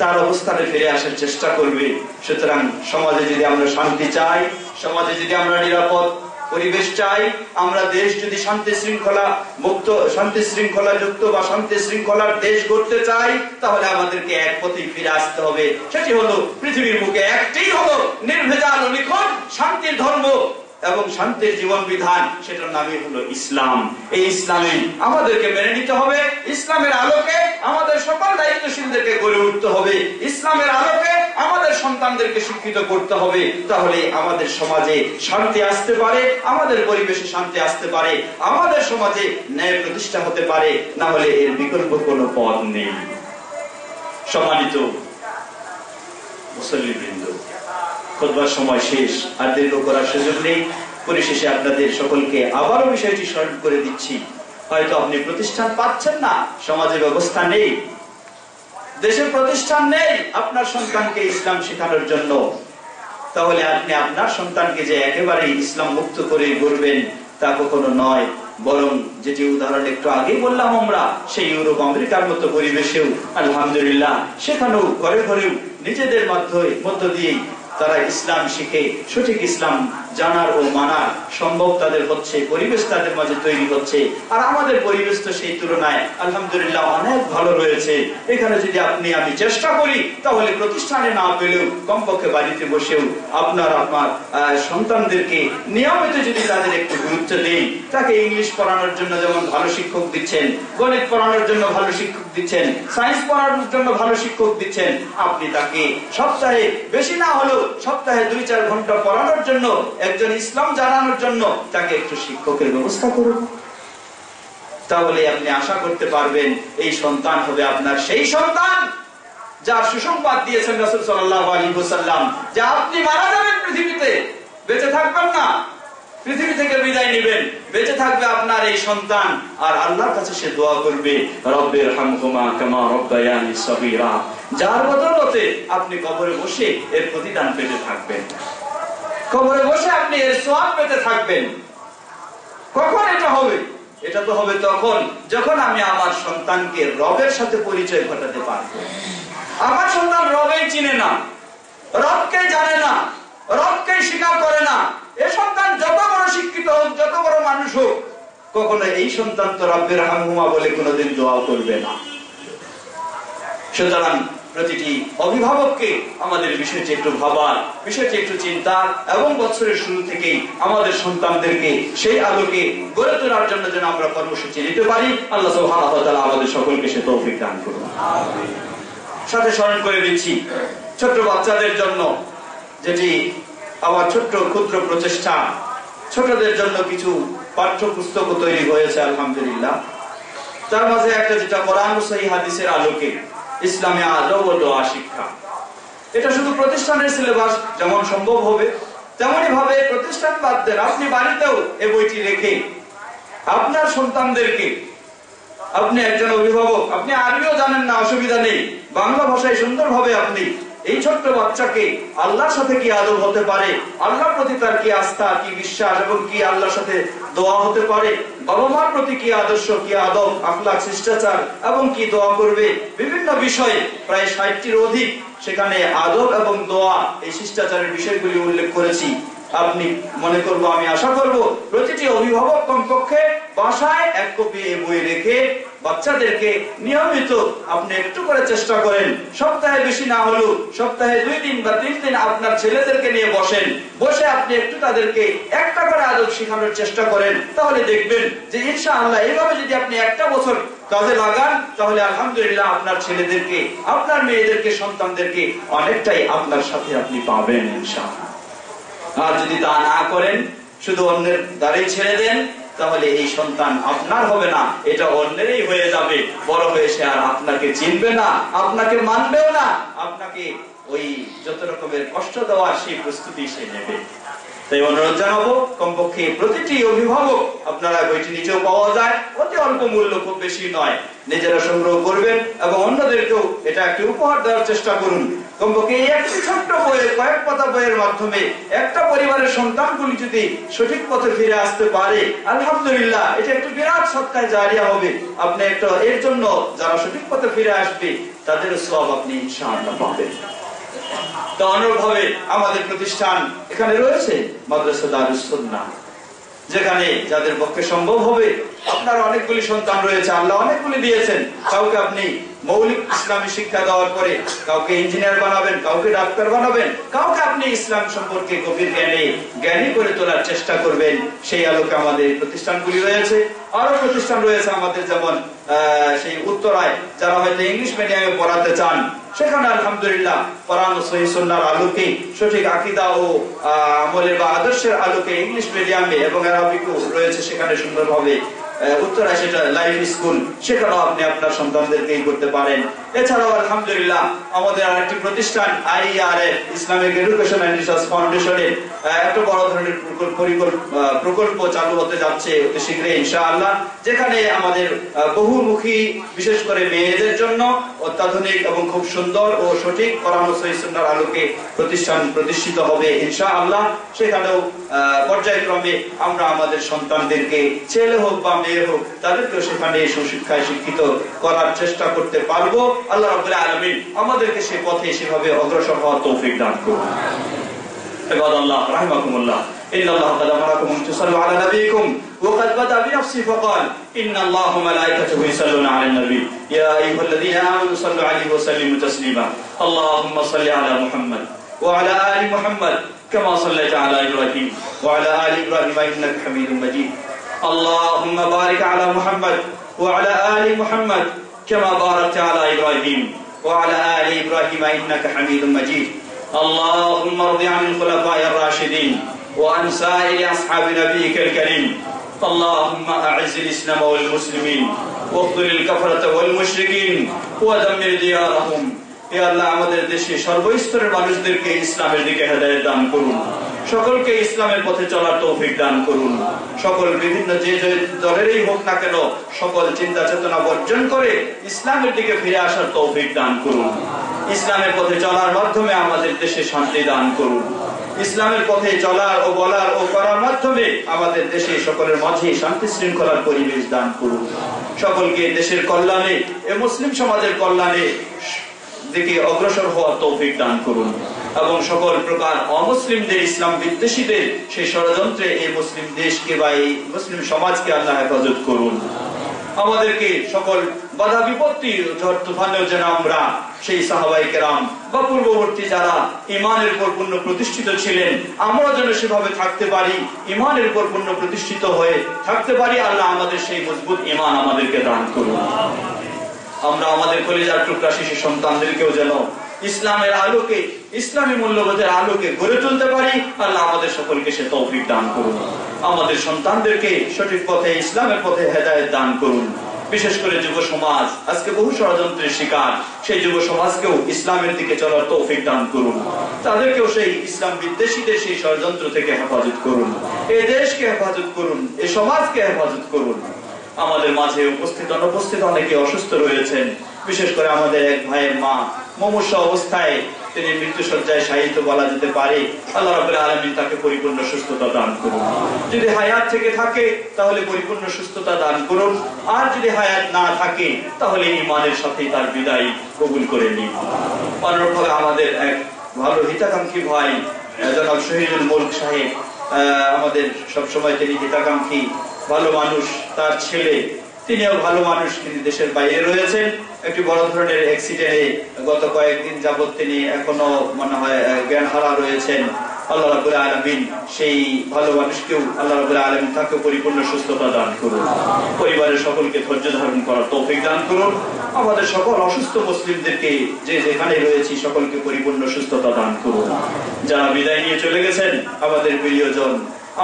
S2: তার অবস্থানে ফিরে আসার চেষ্টা করবে। সুতরাং সমাজে যদি আমরা শান্তি চাই, সমাজে যদি আমরা নিরাপদ পরিবেশ চাই, আমরা দেশ যদি শান্তি শৃঙ্খলা মুক্ত, শান্তি শৃঙ্খলা যুক্ত বা শান্তি শৃঙ্খলার দেশ গড়তে চাই, তাহলে আমাদেরকে এক পথেই ফিরে আসতে হবে। সেটি হলো পৃথিবীর বুকে একটাই হলো নির্ভেজাল নিখুঁত শান্তির ধর্ম এবং শান্তির জীবন বিধান, সেটার নামই হলো ইসলাম। এই ইসলামে আমাদেরকে মেনে নিতে হবে। ইসলামের আলোকে আমাদের সকল দায়িত্বশীলদেরকে গড়ে উঠতে হবে। ইসলামের আলোকে আমাদের সন্তানদেরকে শিক্ষিত করতে হবে। তাহলে আমাদের সমাজে শান্তি আসতে পারে, আমাদের পরিবেশে শান্তি আসতে পারে, আমাদের সমাজে ন্যায় প্রতিষ্ঠা হতে পারে। না হলে এর বিকল্প কোনো পথ নেই। সম্মানিত মুসল্লিবৃন্দ, খুতবার সময় শেষ, আর দীর্ঘ করার সুযোগ নেই। পরিশেষে আপনাদের সকলকে আবারও বিষয়টি স্মরণ করে দিচ্ছি। হয়তো আপনি প্রতিষ্ঠান পাচ্ছেন না, সমাজে ব্যবস্থা নেই, দেশে প্রতিষ্ঠান নেই আপনার সন্তানকে ইসলাম শেখানোর জন্য, তাহলে আপনি আপনার সন্তানকে যে একেবারে ইসলাম মুক্ত করে গড়বেন তা কখনো নয়। বরং যেটি উদাহরণ একটু আগেই বললাম, আমরা সেই ইউরোপ আমেরিকার মতো পরিবেশেও আলহামদুলিল্লাহ সেখানেও ঘরে ঘরেও নিজেদের মধ্য দিয়েই তারা ইসলাম শিখে সঠিক ইসলাম জানার ও মানার সম্ভব তাদের হচ্ছে, পরিবেশ তাদের মাঝে তৈরি হচ্ছে। আর আমাদের পরিবেশ তো সেই তুলনায় আলহামদুলিল্লাহ অনেক ভালো রয়েছে। এখানে যদি আপনি আমি চেষ্টা করি, তাহলে প্রতিষ্ঠানে না পেলেও কমপক্ষে বাড়িতে বসেও আপনার সন্তানদেরকে নিয়মিত যদি তাদের একটু গুরুত্ব দেই, তাকে ইংলিশ পড়ানোর জন্য যেমন ভালো শিক্ষক দিচ্ছেন, গণিত পড়ানোর জন্য ভালো শিক্ষক দিচ্ছেন, সায়েন্স পড়ানোর জন্য ভালো শিক্ষক দিচ্ছেন, আপনি তাকে সপ্তাহে বেশি না হলেও সপ্তাহে 2-4 ঘন্টা পড়ানোর জন্য, একজন ইসলাম জানানোর জন্য তাকে একটু শিক্ষকের ব্যবস্থা করুন। তাহলে আপনি আশা করতে পারবেন এই সন্তান হবে আপনার সেই সন্তান যার সুসংবাদ দিয়েছেন রাসূল সাল্লাল্লাহু আলাইহি ওয়াসাল্লাম, যে আপনি মারা যাবেন, পৃথিবীতে বেঁচে থাকবেন না, পৃথিবী থেকে বিদায় নেবেন, বেঁচে থাকবে আপনার এই সন্তান। আর আল্লাহর কাছে সে দোয়া করবে, রব্বির হামহুমা কামা রাব্বায়ানি সগীরা, যার বদৌলতে আপনি কবরে বসে এর প্রতিদান পেতে থাকবেন, কবরে বসে আপনি এর সওয়াব পেতে থাকবেন। কখন এটা হবে? এটা তো হবে তখন যখন আমি আমার সন্তানকে রবের সাথে পরিচয় ঘটাতে পারব। আমার সন্তান রবেই চিনে না, রবকে জানে না, রবকে স্বীকার করে না। এই সন্তান যত বড় শিক্ষিত হোক, যত বড় মানুষ হোক, কখনো এই সন্তান তো রব্বির হামহুমা বলে কোনোদিন দোয়া করবে না। সুতরাং প্রতিটি অভিভাবককে আমাদের বিষয়টি একটু ভাবার, বিষয়টি একটু চিন্তার, এবং বছরের শুরু থেকেই আমাদের সন্তানদেরকে সেই আলোকে গড়ে তোলার জন্য যেন আমরা কর্মসূচি নিতে পারি। আল্লাহ সুবহানাহু ওয়া তাআলা আমাদের সকলকে সে তৌফিক দান করুন। সাথে স্মরণ করে দিচ্ছি ছোট্ট বাচ্চাদের জন্য যেটি আমার ছোট্ট ক্ষুদ্র প্রচেষ্টা, ছোটদের জন্য কিছু পাঠ্যপুস্তক তৈরি হয়েছে আলহামদুলিল্লাহ। তার মাঝে একটা যেটা কোরআন ও সহিহ হাদিসের আলোকে ইসলামে আদব ও দোয়া শিক্ষা। এটা শুধু প্রতিষ্ঠানের সিলেবাস যেমন সম্ভব হবে তেমনি ভাবে প্রতিষ্ঠান বাদ দেন, আপনি বাড়িতেও এই বইটি রেখে আপনার সন্তানদেরকে, আপনি একজন অভিভাবক, আপনি আরবিও জানেন না, অসুবিধা নেই, বাংলা ভাষায় সুন্দরভাবে আপনি এই ছোট্ট বাচ্চাকে আল্লাহর সাথে কি আদব হতে পারে, আল্লাহর প্রতি তার কি আস্থা, কি বিশ্বাস, এবং কি আল্লাহর সাথে দোয়া হতে পারে, বাবা মার প্রতি কি আদর্শ, কি আদব, আখলাক, শিষ্টাচার, এবং কি দোয়া করবে, বিভিন্ন বিষয়ে প্রায় 60টির অধিক সেখানে আদব এবং দোয়া, এই শিষ্টাচারের বিষয়গুলি উল্লেখ করেছি। আপনি মনে করব, আমি আশা করব প্রতিটি অভিভাবক কমপক্ষে বাসায় এক কপি এই বই রেখে বাচ্চাদেরকে নিয়মিত আপনি একটু করে চেষ্টা করেন, সপ্তাহে বেশি না হলেও সপ্তাহে 2 দিন বা 3 দিন আপনার ছেলেদেরকে নিয়ে বসে আপনি একটু তাদেরকে একটা করে আদব শেখানোর চেষ্টা করেন। তাহলে দেখবেন যে ইনশাআল্লাহ এইভাবে যদি আপনি একটা বছর কাজে লাগান, তাহলে আলহামদুলিল্লাহ আপনার ছেলেদেরকে, আপনার মেয়েদেরকে, সন্তানদেরকে অনেকটাই আপনার সাথে আপনি পাবেন ইনশাআল্লাহ। আর যদি তা না করেন, শুধু অন্যের দ্বারাই ছেড়ে দেন, তাহলে এই সন্তান আপনার হবে না, এটা অন্যেরই হয়ে যাবে। বড় হয়ে সে আর আপনাকে চিনবে না, আপনাকে মানবেও না, আপনাকে ওই যত রকমের কষ্ট দেওয়ার সেই প্রস্তুতি সে নেবে। তাই অনুরোধ জানাবো, কমপক্ষে প্রতিটি অভিভাবক, আপনারা বইটি নিচেও পাওয়া যায়, অতি অল্প মূল্য, খুব বেশি নয়, নিজেরা সংগ্রহ করবেন এবং অন্যদেরকেও এটা একটি উপহার দেওয়ার চেষ্টা করুন। কমপক্ষে এই একটি ছোট্ট বইয়ের, কয়েক পাতা বইয়ের মাধ্যমে একটা পরিবারের সন্তানগুলি যদি সঠিক পথে ফিরে আসতে পারে, আলহামদুলিল্লাহ, এটা একটু বিরাট সদকায়ে জারিয়া হবে। আপনি একটা এর জন্য যারা সঠিক পথে ফিরে আসবে তাদের সওয়াব আপনি ইনশাআল্লাহ পাবেন। তো অনুরূপভাবে আমাদের প্রতিষ্ঠান এখানে রয়েছে মাদ্রাসা দারুস সুন্নাহ, যেখানে যাদের পক্ষে সম্ভব হবে, আপনার অনেকগুলি সন্তান রয়েছে, আল্লাহ অনেকগুলি দিয়েছেন, কাউকে আপনি মৌলিক ইসলামী শিক্ষা দেওয়ার পরে কাউকে ইঞ্জিনিয়ার বানাবেন, কাউকে ডাক্তার বানাবেন, কাউকে আপনি ইসলাম সম্পর্কে গভীর জ্ঞানী করে তোলার চেষ্টা করবেন। সেই আলোকে আমাদের প্রতিষ্ঠানগুলি রয়েছে। আরো প্রতিষ্ঠান রয়েছে আমাদের, যেমন সেই উত্তরায় যারা হয়তো ইংলিশ মিডিয়ামে পড়াতে চান, সেখানে আলহামদুলিল্লাহ কোরআন ও সহিহ সুন্নাহর আলোকে, সঠিক আকীদা ও আমলের বা আদর্শের আলোকে ইংলিশ মিডিয়ামে এবং আরবিকও রয়েছে সেখানে সুন্দরভাবে। উত্তরায় সেটা লাইফ স্কুল, সেখানেও আপনি আপনার সন্তানদেরকে করতে পারেন। এছাড়াও আলহামদুলিল্লাহ আমাদের আরেকটি প্রতিষ্ঠান IERF, Islamic education and research ফাউন্ডেশনের একটা বড় ধরনের প্রকল্প চালু হতে যাচ্ছে অতি শীঘ্রই ইনশাআল্লাহ, যেখানে আমাদের বহুমুখী, বিশেষ করে মেয়েদের জন্য অত্যাধুনিক এবং খুব সুন্দর ও সঠিক কোরআন ও সহিহ সুন্নাহর আলোকে প্রতিষ্ঠান প্রতিষ্ঠিত হবে ইনশাআল্লাহ। সেখানেও পর্যায়ক্রমে আমরা আমাদের সন্তানদেরকে, ছেলে হোক বা মেয়ে হোক, তাদেরকে সেখানে সুশিক্ষায় শিক্ষিত করার চেষ্টা করতে পারবো। আল্লাহ রাব্বুল আলামিন আমাদেরকে সেই পথে সেভাবে অগ্রসর হওয়ার তৌফিক দান করুন। ইবাদাল্লাহ রাহিমাকুমুল্লাহ, ইন্নাল্লাহা ক্বাদ আমারাকুম আন তুসাল্লু আলা নাবিয়িকুম ওয়া ক্বাদ বাদা বিনাফসিহি ফাকাল ইন্নাল্লাহা ওয়া মালায়েকাতাহু ইউসাল্লুনা আলান নবী ইয়া আইয়ুহাল্লাযীনা আমানু সাল্লু আলাইহি ওয়া সাল্লিমু তাসলিমা আল্লাহুম্মা সাল্লি আলা মুহাম্মাদ ওয়া আলা আলি মুহাম্মাদ কামা সাল্লাইতা আলা ইব্রাহিম ওয়া আলা আলি ইব্রাহিম ইন্নাকা হামিদুম মাজিদ اللهم بارك على محمد وعلى آل محمد كما باركت على إبراهيم وعلى آل إبراهيم إنك حميد مجيد اللهم ارض عن الخلفاء الراشدين وعن سائر أصحاب نبيك الكريم اللهم أعز الإسلام والمسلمين واخذل الكفرة والمشركين ودمر ديارهم يا الله আমাদের দেশে সর্বস্তরের মানুষদেরকে ইসলামের দিকে হেদায়েত দান করুন, সকলকে ইসলামের পথে চলার তৌফিক দান করুন। সকল বিভিন্ন যে দলেরই হোক না কেন, সকল চিন্তা চেতনা বর্জন করে ইসলামের দিকে ফিরে আসার তৌফিক দান করুন। ইসলামের পথে চলার মাধ্যমে আমাদের দেশে শান্তি দান করুন। ইসলামের পথে চলার ও বলার ও করার মাধ্যমে আমাদের দেশে সকলের মাঝে শান্তি শৃঙ্খলার পরিবেশ দান করুন। সকলকে দেশের কল্যাণে, এ মুসলিম সমাজের কল্যাণে দিকে অগ্রসর হওয়ার তৌফিক দান করুন এবং সকল প্রকার অমুসলিমদের, ইসলাম বিদ্বেষীদের সেই ষড়যন্ত্রে এই মুসলিম দেশকে বা এই মুসলিম সমাজকে আল্লাহ হেফাজত করুন। আমাদেরকে সকল বাধা বিপত্তি, ঝড় তুফানেও যেন আমরা সেই সাহাবায়ে কেরাম বা পূর্ববর্তী যারা ঈমানের উপর পূর্ণ প্রতিষ্ঠিত ছিলেন, আমরা যেন সেভাবে থাকতে পারি, ঈমানের উপর পূর্ণ প্রতিষ্ঠিত হয়ে থাকতে পারি। আল্লাহ আমাদের সেই মজবুত ঈমান আমাদেরকে দান করুন। আমরা আমাদের কলিজার টুকরা শিশু সন্তানদেরকেও যেন ইসলামের আলোকে, ইসলামী মূল্যবোধের আলোকে গড়ে তুলতে পারি। আল্লাহ আমাদের সকলকে সে তৌফিক দান করুন। আমাদের সন্তানদেরকে সঠিক পথে, ইসলামের পথে হেদায়েত দান করুন। বিশেষ করে যুব সমাজ আজকে বহু ষড়যন্ত্রের শিকার, সেই যুব সমাজকেও ইসলামের দিকে চলার তৌফিক দান করুন। তাদেরকেও সেই ইসলাম বিদ্বেষীদের সেই ষড়যন্ত্র থেকে হেফাজত করুন। এই দেশকে হেফাজত করুন, এই সমাজকে হেফাজত করুন। আমাদের মাঝে উপস্থিত অনুপস্থিত অনেকে অসুস্থ রয়েছেন। বিশেষ করে আমাদের এক ভাইয়ের মা মুমূর্ষু অবস্থায়, তিনি মৃত্যুশয্যায় শায়িত বলা যেতে পারে। আল্লাহ রাব্বুল আলামিন তাকে পরিপূর্ণ সুস্থতা দান করুন। যদি হায়াত থেকে থাকে তাহলে পরিপূর্ণ সুস্থতা দান করুন, আর যদি হায়াত না থাকে তাহলে ঈমানের সাথে তার বিদায় কবুল করে নিন। অনুরূপভাবে আমাদের এক ভালো হিতাকাঙ্ক্ষী ভাই জনাব শহীদুল মুলক সাহেব, আমাদের সবসময় তিনি হিতাকাঙ্ক্ষী, ভালো মানুষ। তার ছেলে, তিনিও ভালো মানুষ, কিন্তু দেশের বাইরে রয়েছেন। একটি বড় ধরনের অ্যাক্সিডেন্টে গত কয়েকদিন যাবত তিনি এখনো মনে হয় জ্ঞান হারা রয়েছেন। আল্লাহ রাব্বুল আলামিন সেই ভালো মানুষকেও, আল্লাহ রাব্বুল আলামিন তাকে পরিপূর্ণ সুস্থতা দান করুন। পরিবারের সকলকে ধৈর্য ধারণ করার তৌফিক দান করুন। আমাদের সকল অসুস্থ মুসলিমদেরকে যে যেখানে রয়েছে সকলকে পরিপূর্ণ সুস্থতা দান করুন। যারা বিদায় নিয়ে চলে গেছেন, আমাদের প্রিয়জন,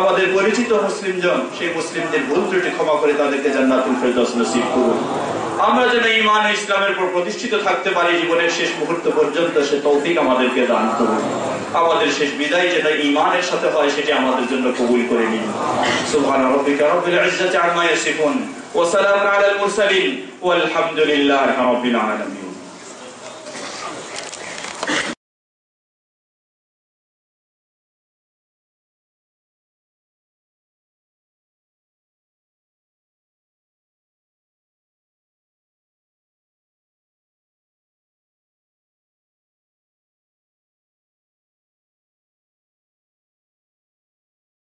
S2: আমাদের পরিচিত মুসলিমজন, সেই মুসলিমদের ভুল ত্রুটি ক্ষমা করে তাদেরকে জান্নাতুল ফেরদৌস নসিব করুন। আমরা যেন ঈমান ও ইসলামের উপর প্রতিষ্ঠিত থাকতে পারি জীবনের শেষ মুহূর্ত পর্যন্ত, সে তৌফিক আমাদেরকে দান করুন। আমাদের শেষ বিদায় যেন ঈমানের সাথে হয় সেটি আমাদের জন্য কবুল করে নিন। সুবহান রাব্বিকা রাব্বিল ইজ্জাতি আম্মা ইয়াসিফুন ওয়া সালামুন আলাল মুরসালিন ওয়াল হামদুলিল্লাহি রাব্বিল আলামিন।